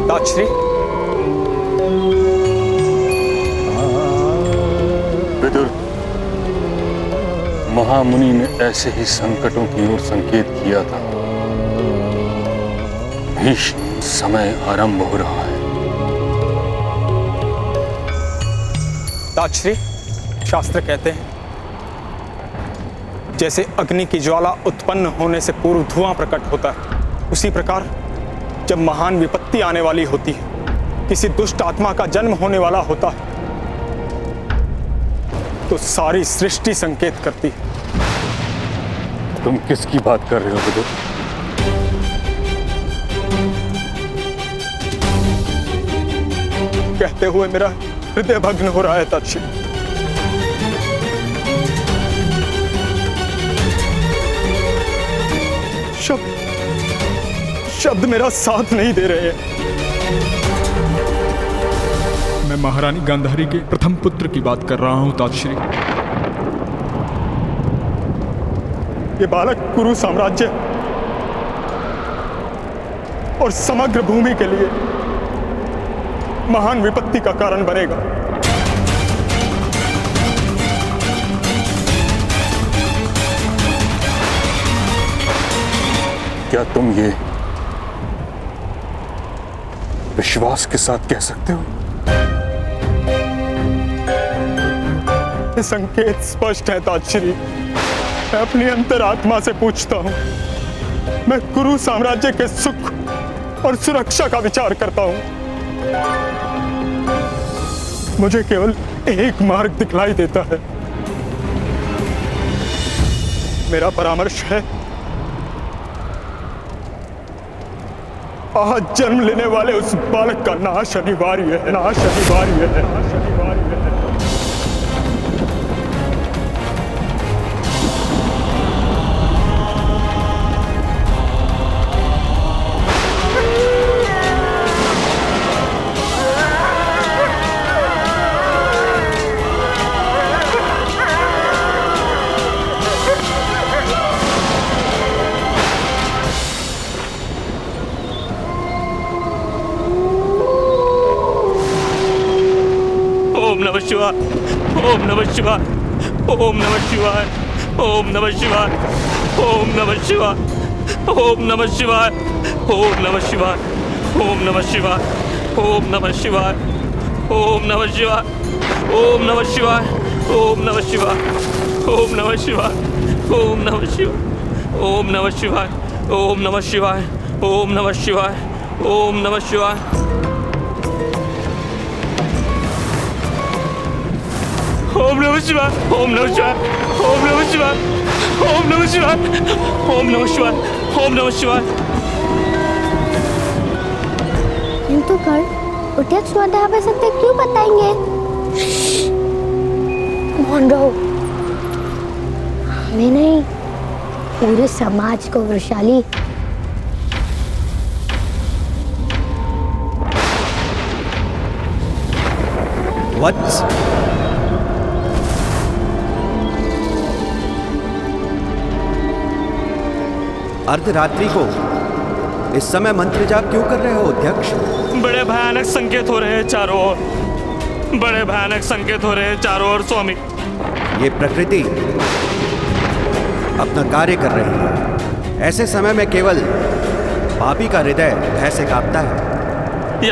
ताक्षरी, महामुनि ने ऐसे ही संकटों की ओर संकेत किया था। भीष्म, समय आरंभ हो रहा है। ताक्षरी, शास्त्र कहते हैं जैसे अग्नि की ज्वाला उत्पन्न होने से पूर्व धुआं प्रकट होता है, उसी प्रकार जब महान विपत्ति आने वाली होती है, किसी दुष्ट आत्मा का जन्म होने वाला होता है, तो सारी सृष्टि संकेत करती है। तुम किसकी बात कर रहे हो बुजुर्ग? कहते हुए मेरा हृदय भग्न हो रहा है ताक्षरी। शब्द मेरा साथ नहीं दे रहे हैं। मैं महारानी गांधारी के प्रथम पुत्र की बात कर रहा हूं ताक्षरी। ये बालक कुरु साम्राज्य और समग्र भूमि के लिए महान विपत्ति का कारण बनेगा। क्या तुम ये विश्वास के साथ कह सकते हो? ये संकेत स्पष्ट है ताक्षरी। मैं अपनी अंतरात्मा से पूछता हूं। मैं कुरु साम्राज्य के सुख और सुरक्षा का विचार करता हूं। मुझे केवल एक मार्ग दिखलाई देता है। मेरा परामर्श है, आज जन्म लेने वाले उस बालक का नाश अनिवार्य है, नाश अनिवार्य है, नाश अनिवार्य है। ओम नमः शिवाय, ओम नमः शिवाय, ओम नमः शिवाय, ओम नमः शिवाय, ओम नमः शिवाय, ओम नमः शिवाय, ओम नमः शिवाय, ओम नमः शिवाय, ओम नमः शिवाय, ओम नमः शिवाय, ओम नमः शिवाय, ओम नमः शिवाय, ओम नमः शिवाय, ओम नमः शिवाय, ओम नमः शिवाय, ओम नमः शिवाय, ओम नमः शिवाय, ओम नमः शिवाय। ओम नमः शिवाय, ओम नमः शिवाय, ओम नमः शिवाय, ओम नमः शिवाय, ओम नमः शिवाय, ओम नमः शिवाय। किंतु कर्ण, प्रत्यक्ष मंत्र सत्य क्यों बताएंगे? मौन रहो। हमें नहीं, पूरे समाज को वृषाली वत्स, अर्धरात्रि को इस समय मंत्र जाप क्यों कर रहे हो अध्यक्ष? बड़े भयानक संकेत हो रहे हैं चारों ओर, बड़े भयानक संकेत हो रहे हैं चारों ओर स्वामी। ये प्रकृति अपना कार्य कर रही है। ऐसे समय में केवल पापी का हृदय भय से कांपता है।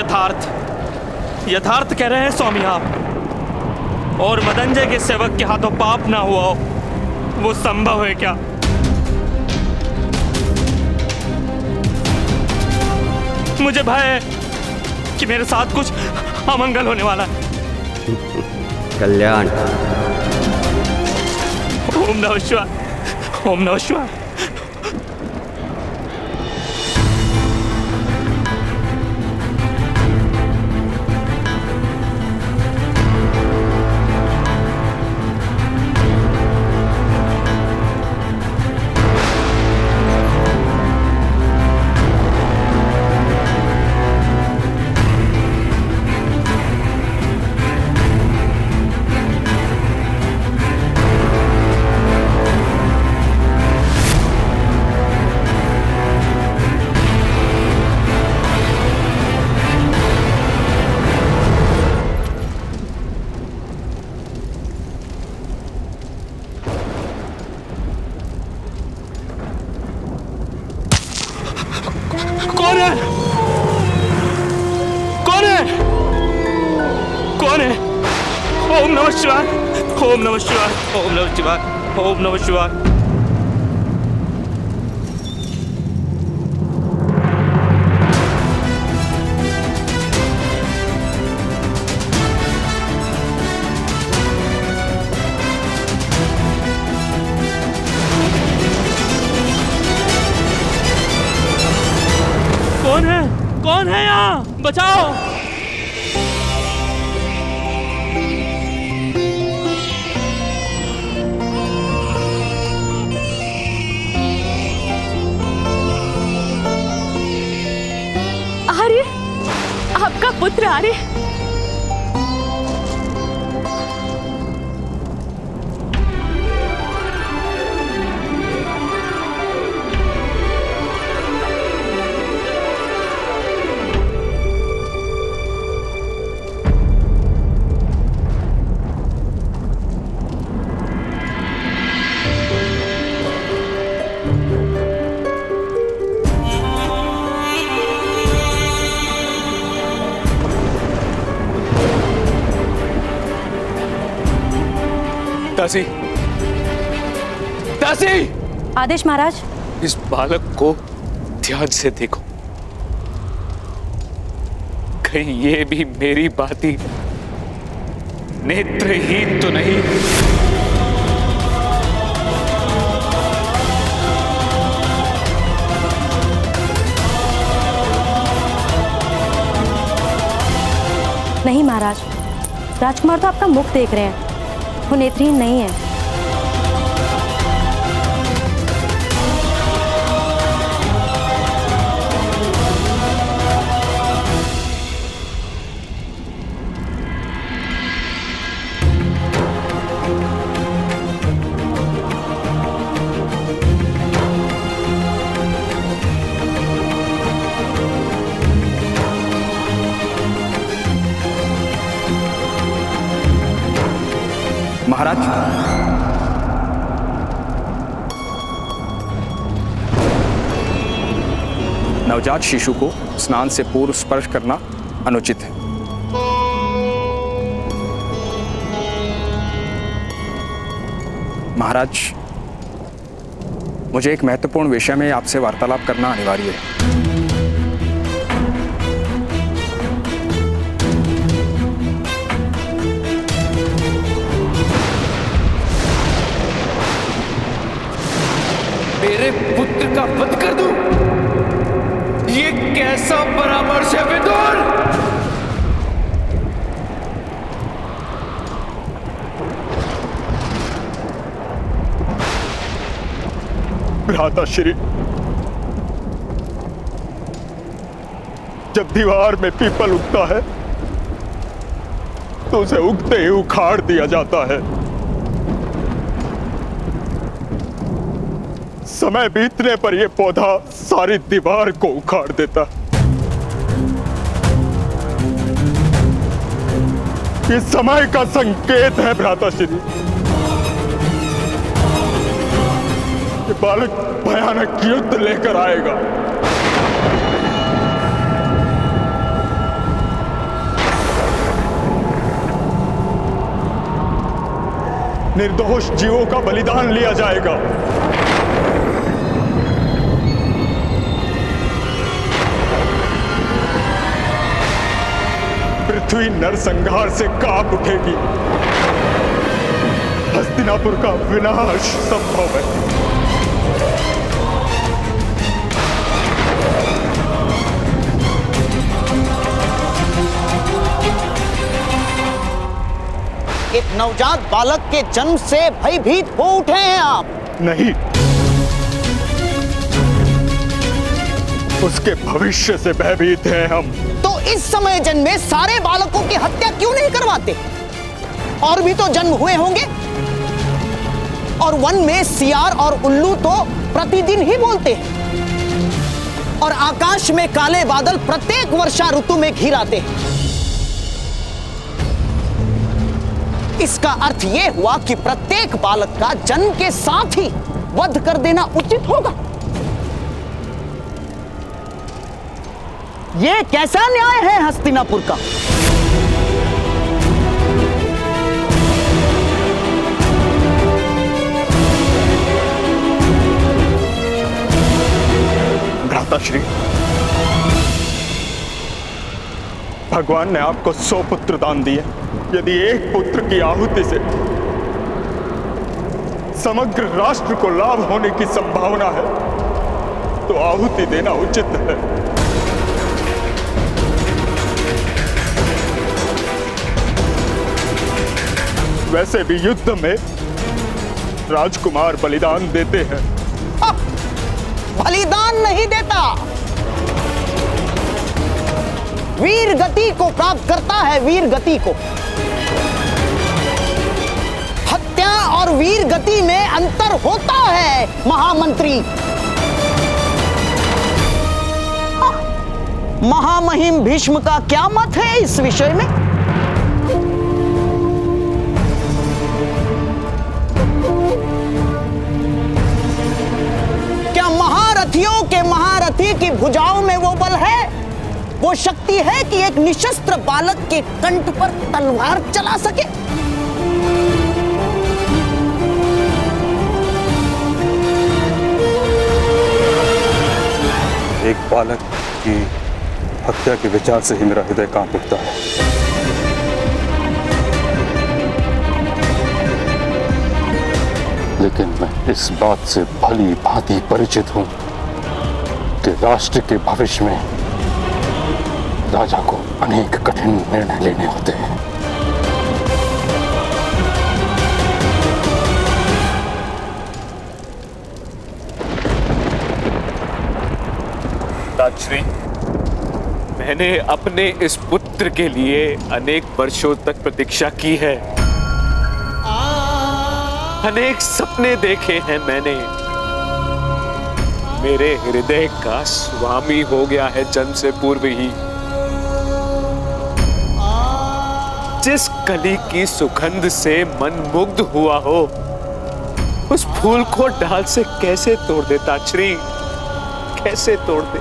यथार्थ कह रहे हैं स्वामी आप। और मदंजय के सेवक के हाथों पाप ना हुआ हो, वो संभव है क्या? मुझे भय है कि मेरे साथ कुछ अमंगल होने वाला है। कल्याण। ओम नमः शिवाय, ओम नमः शिवाय। शिवाय, ओम नमः शिवाय, ओम नमः शिवाय, ओम नमः शिवाय। कौन है? कौन है यहाँ? बचाओ! आर्य, आपका पुत्र आर्य। दासी, दासी! आदेश महाराज। इस बालक को ध्यान से देखो, कहीं ये भी मेरी भांति नेत्रहीन तो नहीं। नहीं महाराज, राजकुमार तो आपका मुख देख रहे हैं, वो नेत्रहीन नहीं है। महाराज, नवजात शिशु को स्नान से पूर्व स्पर्श करना अनुचित है। महाराज, मुझे एक महत्वपूर्ण विषय में आपसे वार्तालाप करना अनिवार्य है। मेरे पुत्र का वध कर दूं? ये कैसा परामर्श है विदुर? भ्राताश्री, जब दीवार में पीपल उगता है तो उसे उगते ही उखाड़ दिया जाता है। समय बीतने पर यह पौधा सारी दीवार को उखाड़ देता। ये समय का संकेत है भ्राताश्री। ये बालक भयानक युद्ध लेकर आएगा। निर्दोष जीवों का बलिदान लिया जाएगा। पृथ्वी नरसंहार से कांप उठेगी। हस्तिनापुर का विनाश संभव है। एक नवजात बालक के जन्म से भयभीत हो उठे हैं आप? नहीं, उसके भविष्य से भयभीत हैं हम। तो इस समय जन्मे सारे बालकों की हत्या क्यों नहीं करवाते? और भी तो जन्म हुए होंगे। और वन में सियार और उल्लू तो प्रतिदिन ही बोलते हैं। और आकाश में काले बादल प्रत्येक वर्षा ऋतु में घिर आते हैं। इसका अर्थ यह हुआ कि प्रत्येक बालक का जन्म के साथ ही वध कर देना उचित होगा। यह कैसा न्याय है हस्तिनापुर का? भ्राताश्री, भगवान ने आपको 100 पुत्र दान दिए। यदि एक पुत्र की आहुति से समग्र राष्ट्र को लाभ होने की संभावना है तो आहुति देना उचित है। वैसे भी युद्ध में राजकुमार बलिदान देते हैं। बलिदान नहीं देता, वीर गति को प्राप्त करता है। वीर गति को, हत्या और वीर गति में अंतर होता है महामंत्री। महामहिम भीष्म का क्या मत है इस विषय में? क्या महारथियों के महारथी की भुजाओं में वो बल है, वो शक्ति है कि एक निशस्त्र बालक के कंठ पर तलवार चला सके? एक बालक की हत्या के विचार से ही मेरा हृदय कांप उठता है। लेकिन मैं इस बात से भली भांति परिचित हूं कि राष्ट्र के भविष्य में राजा को अनेक कठिन निर्णय लेने होते हैं। राजश्री, मैंने अपने इस पुत्र के लिए अनेक वर्षों तक प्रतीक्षा की है। अनेक सपने देखे हैं मैंने। मेरे हृदय का स्वामी हो गया है जन्म से पूर्व ही। जिस कली की सुगंध से मन मुग्ध हुआ हो, उस फूल को डाल से कैसे तोड़ दे ताक्षरी, कैसे तोड़ दे?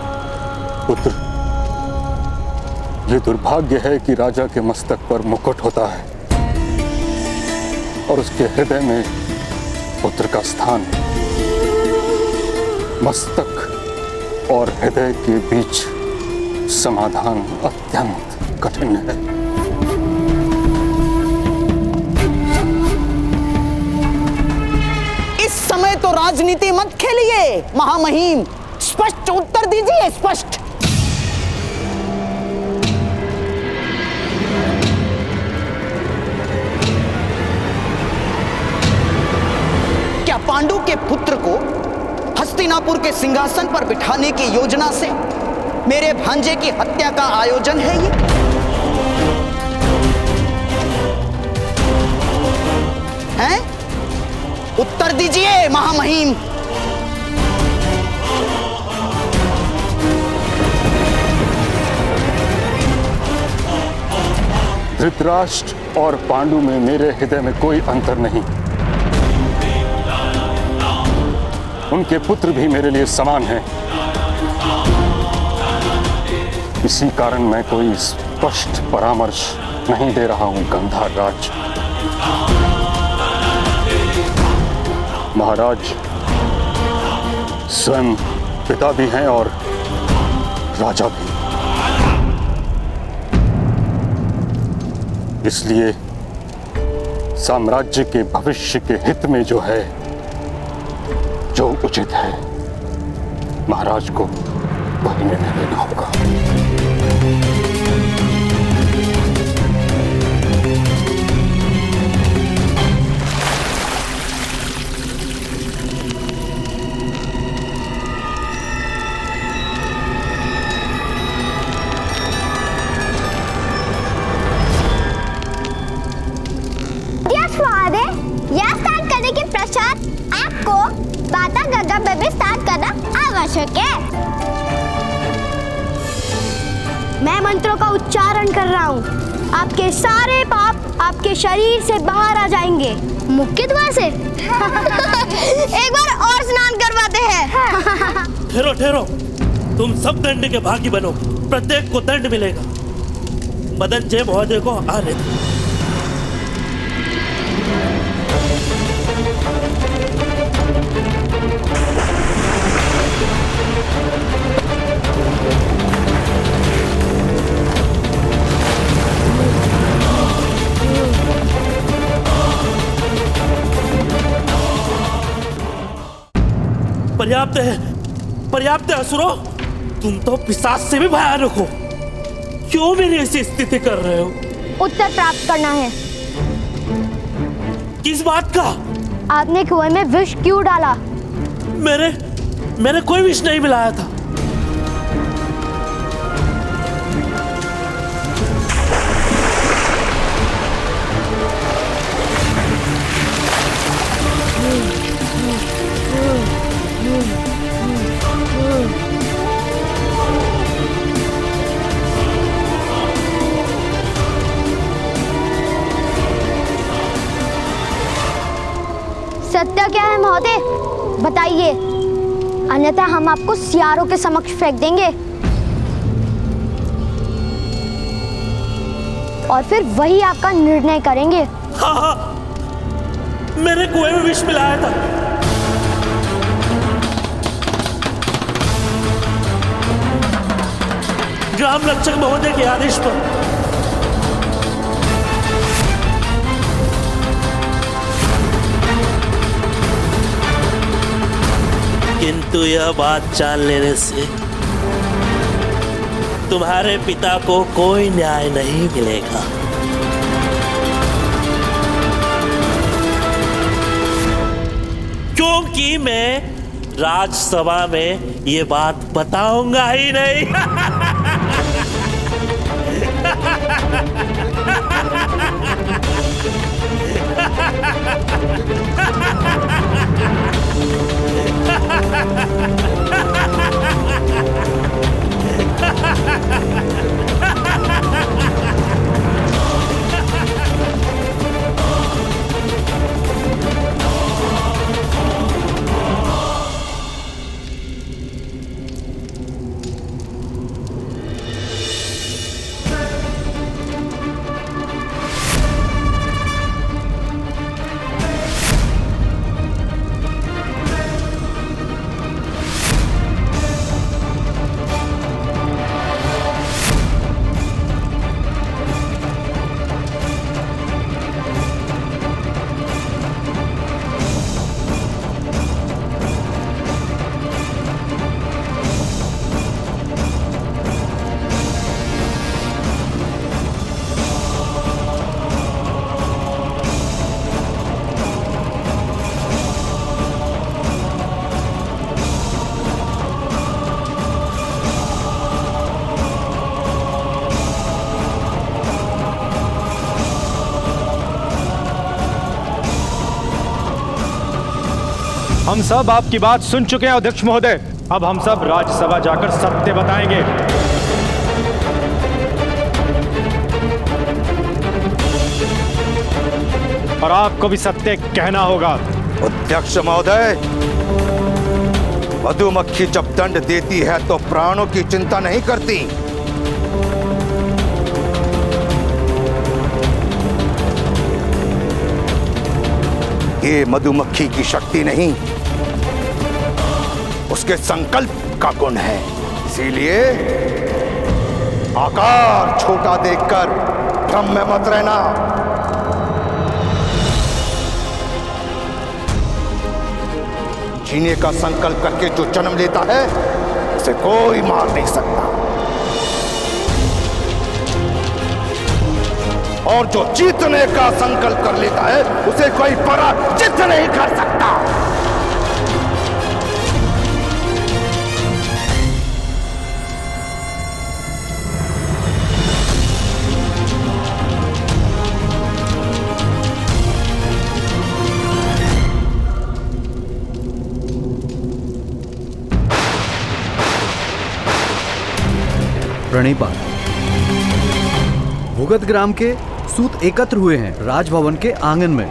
पुत्र, ये दुर्भाग्य है कि राजा के मस्तक पर मुकुट होता है और उसके हृदय में पुत्र का स्थान। मस्तक और हृदय के बीच समाधान अत्यंत कठिन है। इस समय तो राजनीति मत खेलिए महामहिम, स्पष्ट उत्तर दीजिए, स्पष्ट। क्या पांडु के पुत्र को हस्तिनापुर के सिंहासन पर बिठाने की योजना से मेरे भांजे की हत्या का आयोजन है ये? हैं? उत्तर दीजिए महामहिम। धृतराष्ट्र और पांडु में मेरे हृदय में कोई अंतर नहीं। उनके पुत्र भी मेरे लिए समान हैं। इसी कारण मैं कोई स्पष्ट परामर्श नहीं दे रहा हूं गंधार राज। महाराज स्वयं पिता भी हैं और राजा भी। इसलिए साम्राज्य के भविष्य के हित में जो है, जो उचित है, महाराज को वही निर्णय लेना होगा। यह स्नान करने के पश्चात आपको माता गंगा में भी स्नान करना आवश्यक है। मैं मंत्रों का उच्चारण कर रहा हूँ। आपके सारे पाप आपके शरीर से बाहर आ जाएंगे। मुख्य द्वार से। एक बार और स्नान करवाते हैं। ठहरो ठहरो, तुम सब दंड के भागी बनो, प्रत्येक को दंड मिलेगा। मदन जय महोदय को आने दो। पर्याप्त है, पर्याप्त है असुरो। तुम तो पिशाच से भी भयानक हो। क्यों मेरी ऐसी स्थिति कर रहे हो? उत्तर प्राप्त करना है। किस बात का? आपने कुएं में विष क्यों डाला? मैंने कोई विष नहीं मिलाया था। सत्य क्या है महोदय, बताइए, अन्यथा हम आपको सियारों के समक्ष फेंक देंगे और फिर वही आपका निर्णय करेंगे। हाँ, मैंने कुएं में विष मिलाया था। ग्राम रक्षक महोदय के आदेश पर। किंतु यह बात जान लेने से तुम्हारे पिता को कोई न्याय नहीं मिलेगा। क्योंकि मैं राजसभा में ये बात बताऊंगा ही नहीं। हम सब आपकी बात सुन चुके हैं अध्यक्ष महोदय। अब हम सब राज्यसभा जाकर सत्य बताएंगे। और आपको भी सत्य कहना होगा। अध्यक्ष महोदय, मधुमक्खी जब दंड देती है तो प्राणों की चिंता नहीं करती। ये मधुमक्खी की शक्ति नहीं, उसके संकल्प का गुण है। इसीलिए आकार छोटा देखकर भ्रम में मत रहना। जीने का संकल्प करके जो जन्म लेता है उसे कोई मार नहीं सकता, और जो जीतने का संकल्प कर लेता है उसे कोई पराजित नहीं कर सकता। प्रणिपात। भुगत ग्राम के सूत एकत्र हुए हैं राजभवन के आंगन में।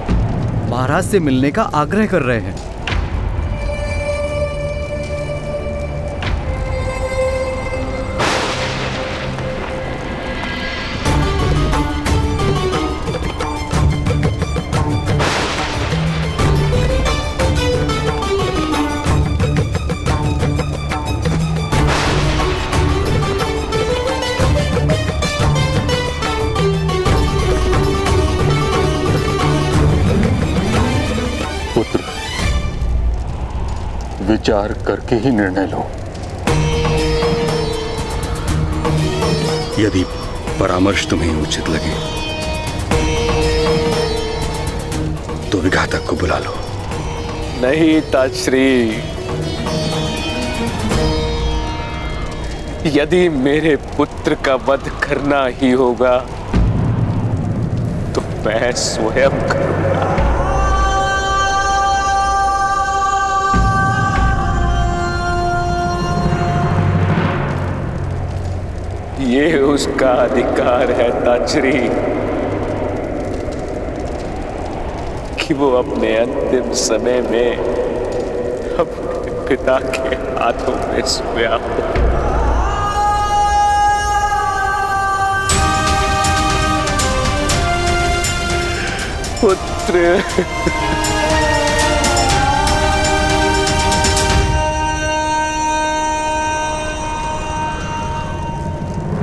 महाराज से मिलने का आग्रह कर रहे हैं। विचार करके ही निर्णय लो। यदि परामर्श तुम्हें उचित लगे तो विघातक को बुला लो। नहीं ताजश्री, यदि मेरे पुत्र का वध करना ही होगा तो मैं स्वयं करूंगा। ये उसका अधिकार है ताजश्री कि वो अपने अंतिम समय में अपने पिता के हाथों में सोया हो। पुत्र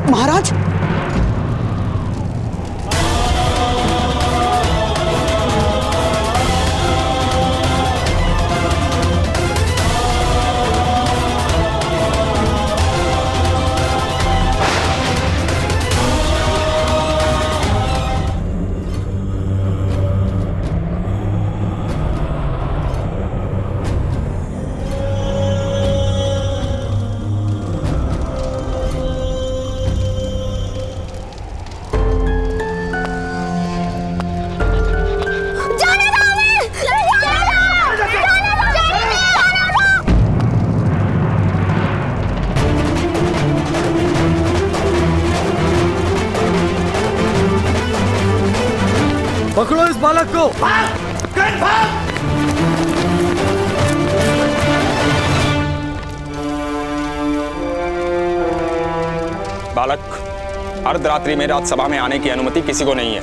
महाराज, पकड़ो इस बालक को। बालक, अर्धरात्रि में राजसभा में आने की अनुमति किसी को नहीं है।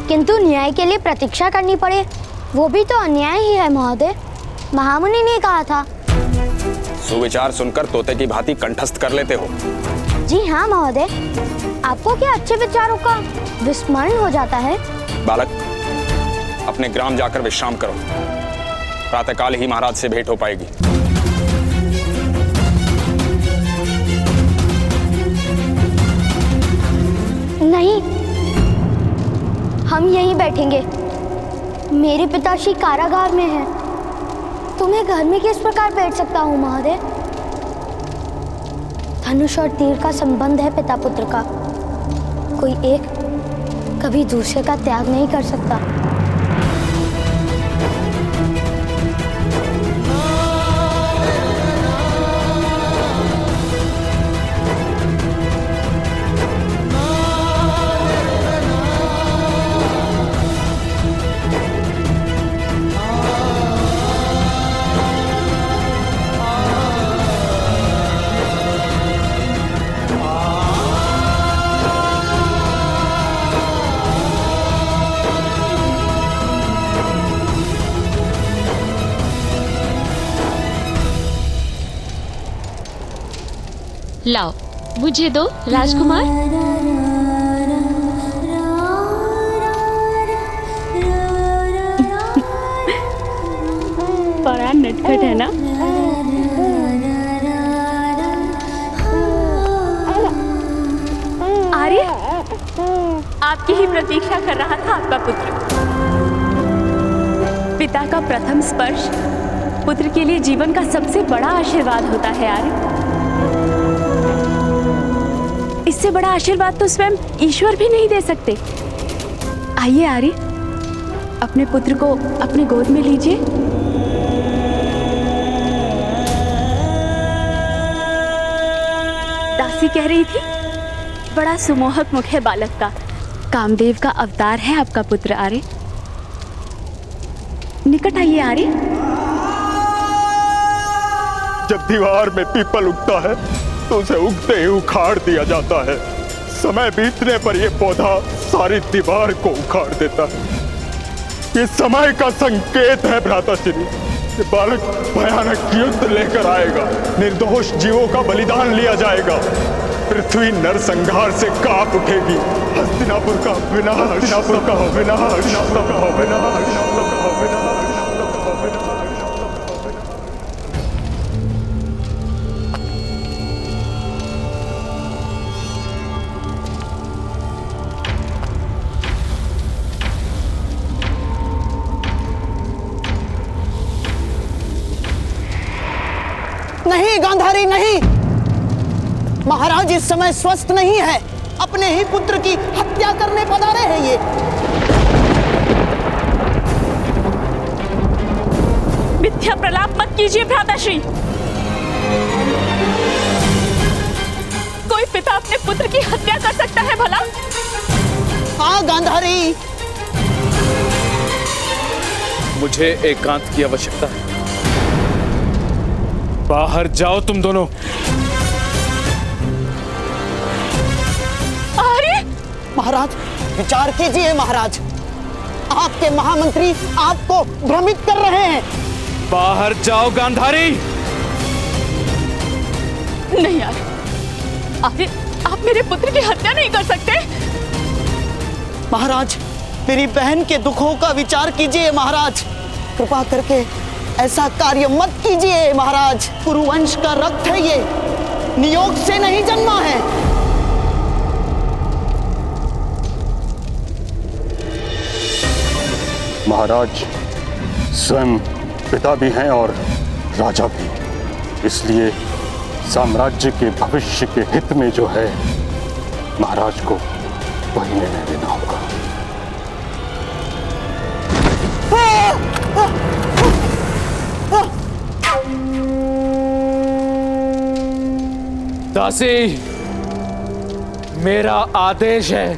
किंतु न्याय के लिए प्रतीक्षा करनी पड़े, वो भी तो अन्याय ही है महोदय। महामुनि ने कहा था। सुविचार सुनकर तोते की भांति कंठस्थ कर लेते हो। जी हाँ महोदय, आपको क्या अच्छे विचारों का विस्मरण हो जाता है? बालक, अपने ग्राम जाकर विश्राम करो। प्रातःकाल ही महाराज से भेंट हो पाएगी। नहीं, हम यहीं बैठेंगे। मेरे पिताश्री कारागार में हैं, तो मैं घर में किस प्रकार बैठ सकता हूँ महोदय? धनुष और तीर का संबंध है पिता पुत्र का। कोई एक कभी दूसरे का त्याग नहीं कर सकता। लाओ, मुझे दो राजकुमार। बड़ा नटखट है ना? आर्य, आपकी ही प्रतीक्षा कर रहा था आपका पुत्र। पिता का प्रथम स्पर्श पुत्र के लिए जीवन का सबसे बड़ा आशीर्वाद होता है आर्य। इससे बड़ा आशीर्वाद तो स्वयं ईश्वर भी नहीं दे सकते। आइए आर्य, अपने पुत्र को अपने गोद में लीजिए। दासी कह रही थी, बड़ा सुमोहक मुख है बालक का। कामदेव का अवतार है आपका पुत्र आर्य। निकट आइए आर्य। जब दीवार में पीपल उगता है तो उसे उगते ही उखाड़ दिया जाता है। समय बीतने पर यह पौधा सारी दीवार को उखाड़ देता है। ये समय का संकेत है भ्राताश्री। ये बालक भयानक युद्ध लेकर आएगा। निर्दोष जीवों का बलिदान लिया जाएगा। पृथ्वी नरसंहार से कांप उठेगी। हस्तिनापुर का विनाश, हस्तिनापुर का विनाश, हस्तिनापुर का विनाश, हस्तिनापुर का विनाश। नहीं गांधारी नहीं, महाराज इस समय स्वस्थ नहीं है, अपने ही पुत्र की हत्या करने पधारे हैं ये। मिथ्या प्रलाप मत कीजिए भ्राताश्री। कोई पिता अपने पुत्र की हत्या कर सकता है भला? हाँ गांधारी, मुझे एकांत की आवश्यकता है। बाहर जाओ तुम दोनों। अरे महाराज विचार कीजिए महाराज, आपके महामंत्री आपको भ्रमित कर रहे हैं। बाहर जाओ गांधारी। नहीं यार, आप मेरे पुत्र की हत्या नहीं कर सकते। महाराज मेरी बहन के दुखों का विचार कीजिए महाराज, कृपा करके ऐसा कार्य मत कीजिए महाराज। कुरुवंश का रक्त है ये, नियोग से नहीं जन्मा है। महाराज स्वयं पिता भी हैं और राजा भी, इसलिए साम्राज्य के भविष्य के हित में जो है महाराज को वही निर्णय लेना होगा। दासी, मेरा आदेश है,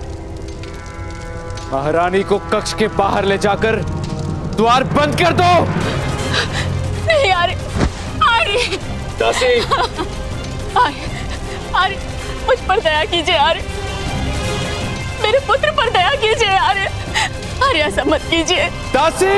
महारानी को कक्ष के बाहर ले जाकर द्वार बंद कर दो। नहीं आर्य, दासी, आर्य मुझ पर दया कीजिए आर्य, मेरे पुत्र पर दया कीजिए आर्य, आर्य ऐसा मत कीजिए। दासी,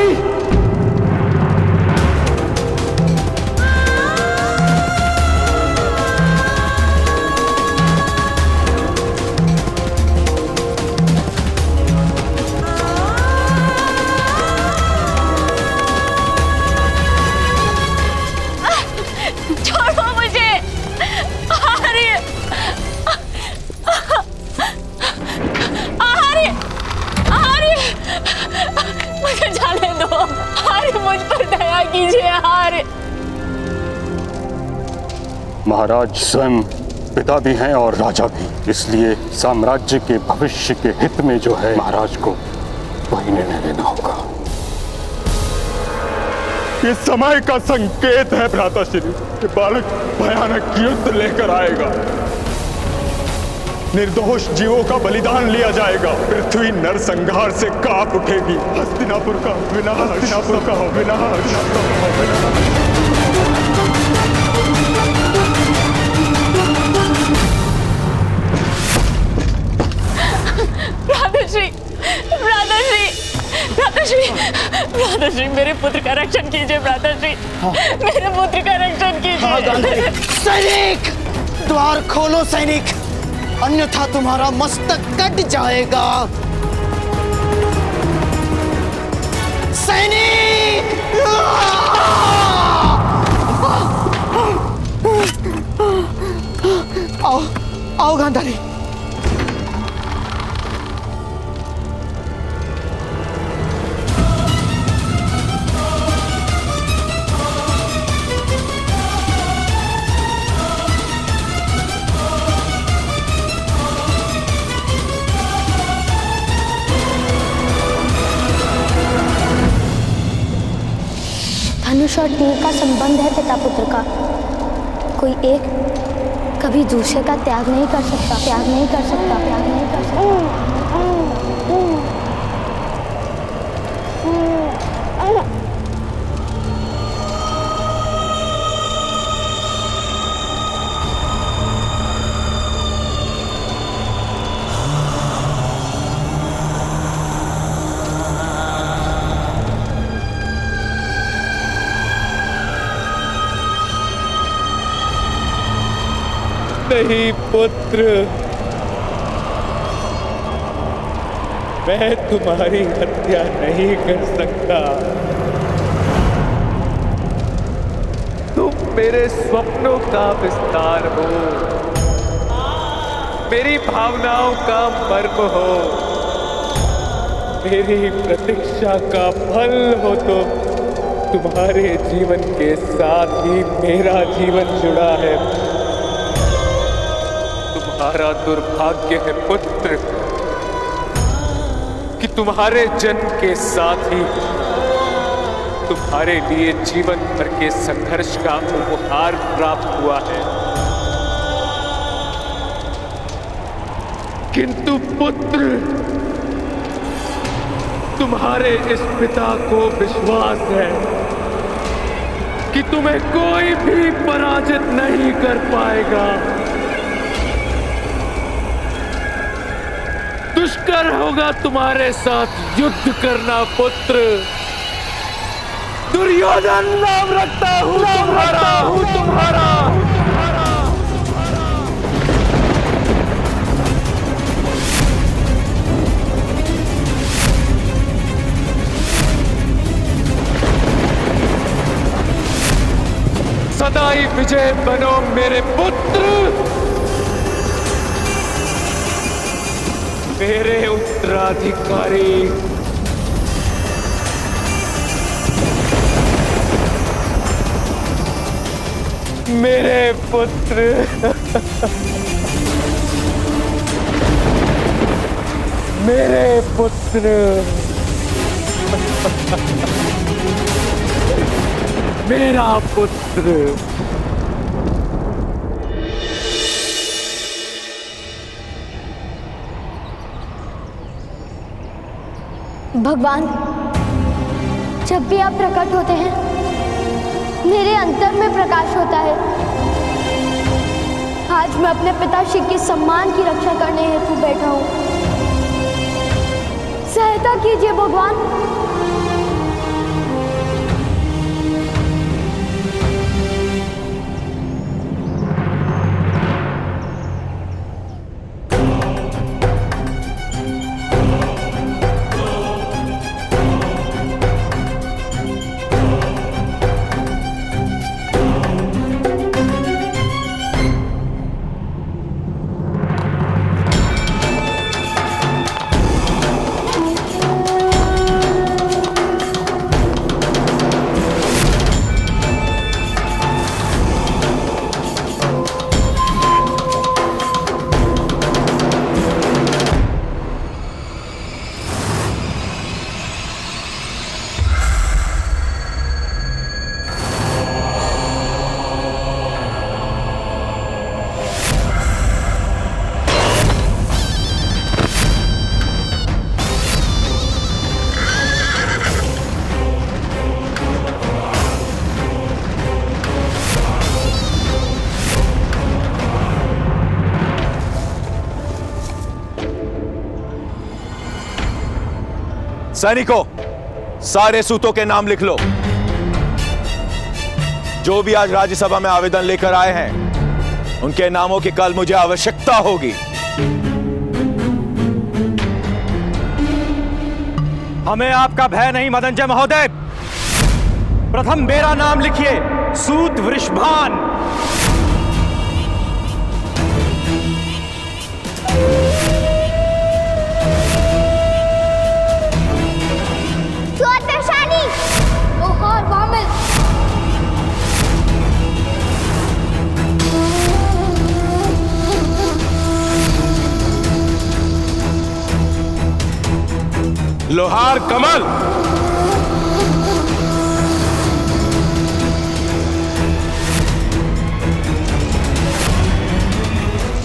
छोड़ो मुझे आर्य, आर्य, आर्य मुझे जाने दो आर्य, मुझ पर दया कीजिए आर्य। महाराज स्वयं पिता भी हैं और राजा भी, इसलिए साम्राज्य के भविष्य के हित में जो है महाराज को वही निर्णय लेना होगा। ये समय का संकेत है भ्राताश्री, कि बालक भयानक युद्ध लेकर आएगा, निर्दोष जीवों का बलिदान लिया जाएगा, पृथ्वी नरसंहार से कांप उठेगी, हस्तिनापुर का विनाश, हस्तिनापुर का विनाश। भ्राताश्री, भ्राताश्री, भ्राताश्री, भ्राताश्री मेरे पुत्र का रक्षण कीजिए भ्राताश्री, मेरे पुत्र का रक्षण कीजिए। सैनिक द्वार खोलो सैनिक, अन्यथा तुम्हारा मस्तक कट जाएगा। सैनिक आओ, आओ गांधारी। धनुष और तीर का संबंध है पिता पुत्र का, कोई एक कभी दूसरे का त्याग नहीं कर सकता, त्याग नहीं कर सकता, त्याग नहीं कर सकता। नहीं पुत्र, मैं तुम्हारी हत्या नहीं कर सकता। तुम मेरे स्वप्नों का विस्तार हो, मेरी भावनाओं का मर्म हो, मेरी प्रतीक्षा का फल हो तुम। तुम्हारे जीवन के साथ ही मेरा जीवन जुड़ा है। तुम्हारा दुर्भाग्य है पुत्र कि तुम्हारे जन्म के साथ ही तुम्हारे लिए जीवन भर के संघर्ष का उपहार प्राप्त हुआ है। किंतु पुत्र, तुम्हारे इस पिता को विश्वास है कि तुम्हें कोई भी पराजित नहीं कर पाएगा। दुष्कर होगा तुम्हारे साथ युद्ध करना पुत्र। दुर्योधन नाम रखता हूं तुम्हारा। सदाई विजय बनो मेरे पुत्र, मेरे उत्तराधिकारी। मेरे पुत्र मेरे पुत्र मेरा पुत्र। भगवान, जब भी आप प्रकट होते हैं मेरे अंतर में प्रकाश होता है। आज मैं अपने पिताश्री के सम्मान की रक्षा करने हेतु बैठा हूँ। सहायता कीजिए भगवान। सैनिकों, सारे सूतों के नाम लिख लो। जो भी आज राज्यसभा में आवेदन लेकर आए हैं, उनके नामों की कल मुझे आवश्यकता होगी। हमें आपका भय नहीं मदनजय महोदय। प्रथम मेरा नाम लिखिए, सूत वृषभान। लोहार वामिल। लोहार कमल।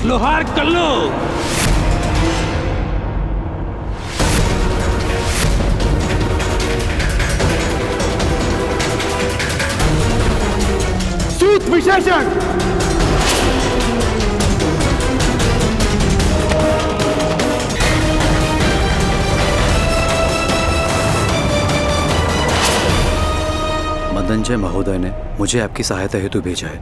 लोहार कल्लू। सूत विशेषण। मदनजय महोदय ने मुझे आपकी सहायता हेतु भेजा है।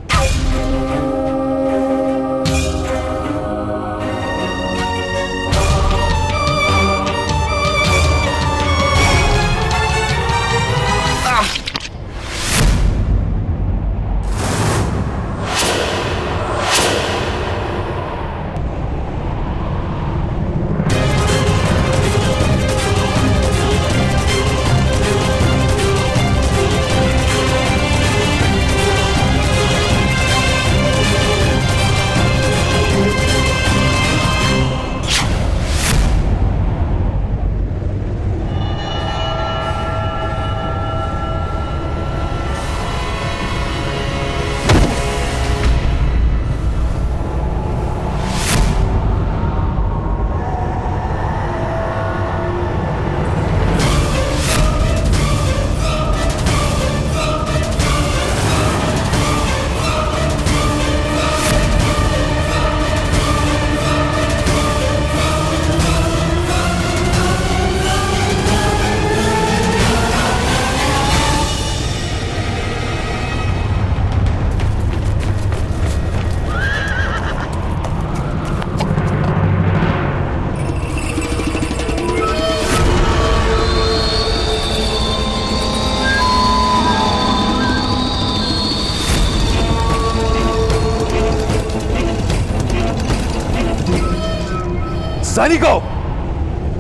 सैनिकों,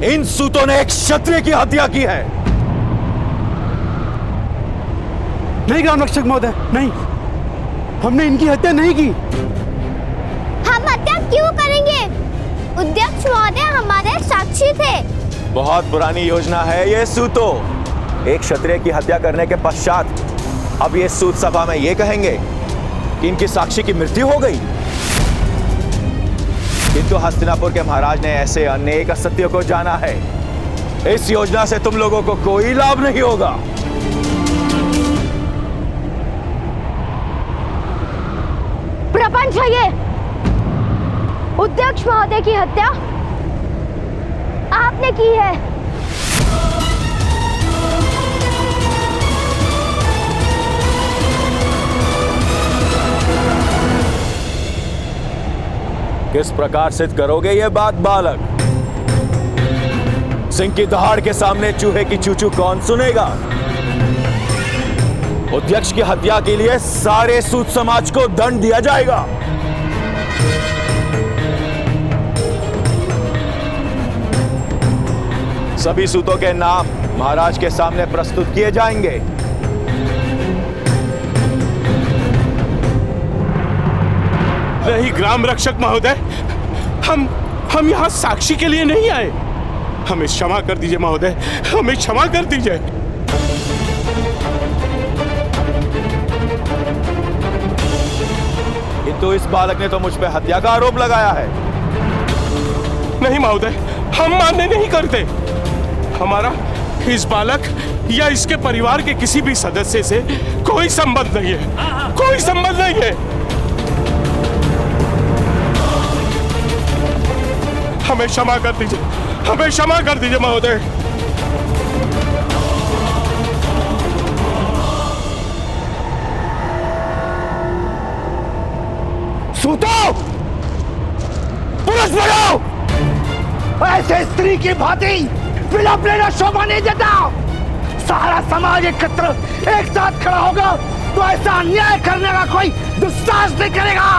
इन सूतों ने एक क्षत्रिय की हत्या की है। नहीं ग्राम रक्षक महोदय, नहीं, हमने इनकी हत्या नहीं की। हम हत्या क्यों करेंगे? अध्यक्ष महोदय हमारे साक्षी थे। बहुत पुरानी योजना है ये सूतो। एक क्षत्रिय की हत्या करने के पश्चात अब ये सूत सभा में ये कहेंगे कि इनकी साक्षी की मृत्यु हो गई। किंतु हस्तिनापुर के महाराज ने ऐसे अनेक असत्यों को जाना है। इस योजना से तुम लोगों को कोई लाभ नहीं होगा। प्रपंच है ये। अध्यक्ष महोदय की हत्या आपने की है। किस प्रकार सिद्ध करोगे ये बात बालक? सिंह की दहाड़ के सामने चूहे की चूचू कौन सुनेगा? अध्यक्ष की हत्या के लिए सारे सूत समाज को दंड दिया जाएगा। सभी सूतों के नाम महाराज के सामने प्रस्तुत किए जाएंगे। नहीं ग्राम रक्षक महोदय, हम यहाँ साक्षी के लिए नहीं आए। हमें क्षमा कर दीजिए महोदय, हमें क्षमा कर दीजिए। किंतु इस बालक ने तो मुझ पे हत्या का आरोप लगाया है। नहीं महोदय, हम मान्य नहीं करते। हमारा इस बालक या इसके परिवार के किसी भी सदस्य से कोई संबंध नहीं है, कोई संबंध नहीं है। हमें क्षमा कर दीजिए, हमें क्षमा कर दीजिए महोदय। सूतो, पुरुष बनो। ऐसे स्त्री की भांति विलाप लेना शोभा नहीं देता। सारा समाज एकत्र एक साथ खड़ा होगा तो ऐसा अन्याय करने का कोई दुस्साहस नहीं करेगा।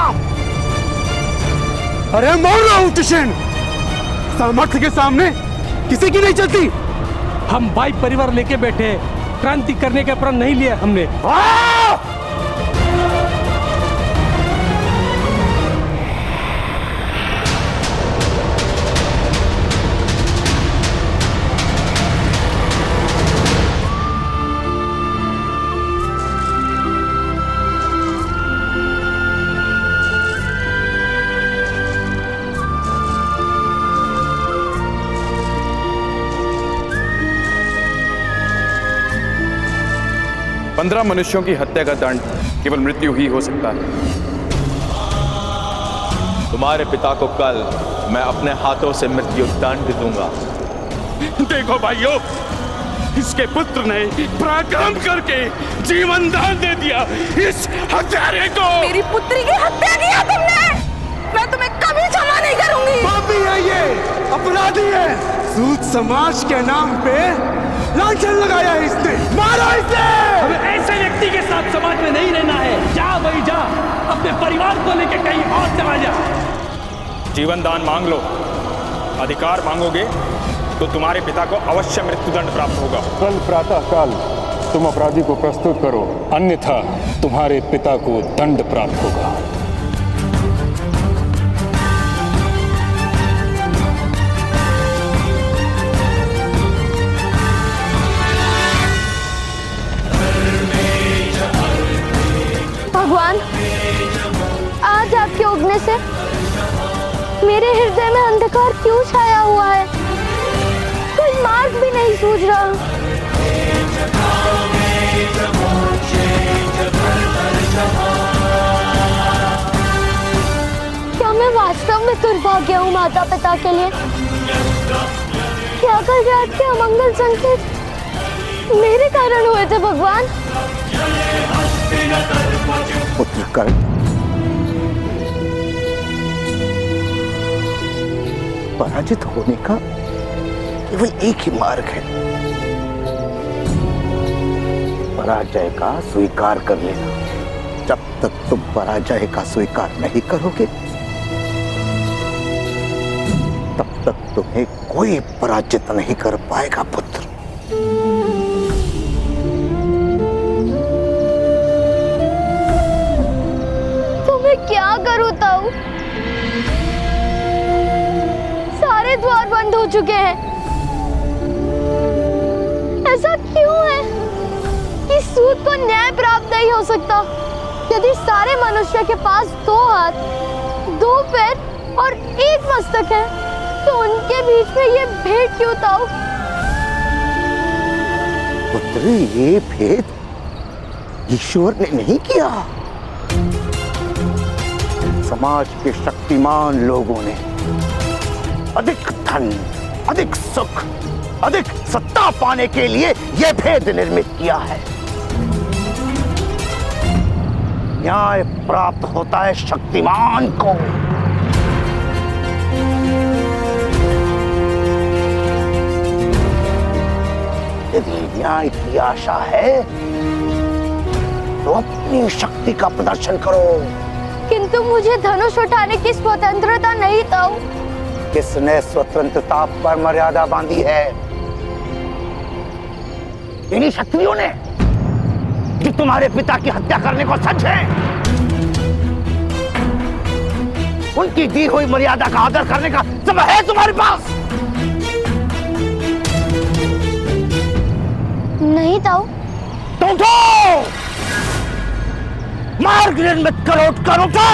अरे मौन रहो किशन, सामर्थ्य के सामने किसी की नहीं चलती। हम भाई परिवार लेके बैठे, क्रांति करने का प्रण नहीं लिया हमने। पंद्रह मनुष्यों की हत्या का दंड केवल मृत्यु ही हो सकता है। तुम्हारे पिता को कल मैं अपने हाथों से मृत्यु दंड दूंगा। देखो भाइयों, इसके पुत्र ने पराक्रम करके जीवन दान दे दिया इस हत्यारे को। मेरी पुत्री की हत्या किया तुमने, मैं तुम्हें कभी क्षमा नहीं करूंगी। पापी है ये, अपराधी है। सूत समाज के नाम पे लांछन लगाया है इसने, मारो इसे। हमें ऐसे व्यक्ति के साथ समाज में नहीं रहना है। जा भाई जा, अपने परिवार को लेके कहीं और चला जा। जीवन दान मांग लो, अधिकार मांगोगे तो तुम्हारे पिता को अवश्य मृत्युदंड प्राप्त होगा। कल प्रातः काल तुम अपराधी को प्रस्तुत करो, अन्यथा तुम्हारे पिता को दंड प्राप्त होगा। भगवान, आज आपके उगने से मेरे हृदय में अंधकार क्यों छाया हुआ है? कोई मार्ग भी नहीं सूझ रहा। क्या मैं वास्तव में दुर्भाग्य हूँ माता पिता के लिए? क्या कल रात के अमंगल संकेत मेरे कारण हुए थे भगवान? पुत्र कर्ण, पराजित होने का केवल एक ही मार्ग है, पराजय का स्वीकार कर लेना। जब तक तुम पराजय का स्वीकार नहीं करोगे तब तक तुम्हें कोई पराजित नहीं कर पाएगा पुत्र। तो मैं क्या करूं ताऊ? सारे द्वार बंद हो चुके हैं। ऐसा क्यों है कि सूत को न्याय प्राप्त नहीं हो सकता? यदि सारे मनुष्य के पास 2 हाथ, 2 पैर और 1 मस्तक है, तो उनके बीच में ये भेद क्यों ताऊ? पुत्र, ये भेद ईश्वर ने नहीं किया। समाज के शक्तिमान लोगों ने अधिक धन, अधिक सुख, अधिक सत्ता पाने के लिए यह भेद निर्मित किया है। न्याय प्राप्त होता है शक्तिमान को। यदि न्याय की आशा है तो अपनी शक्ति का प्रदर्शन करो। किंतु मुझे धनुष उठाने की स्वतंत्रता नहीं ताऊ। किसने स्वतंत्रता पर मर्यादा बांधी है? इन्हीं शक्तियों ने जो तुम्हारे पिता की हत्या करने को सच है। उनकी दी हुई मर्यादा का आदर करने का समय है तुम्हारे पास? नहीं ताऊ। तो उठो, मार्ग निर्मित करो, उठो।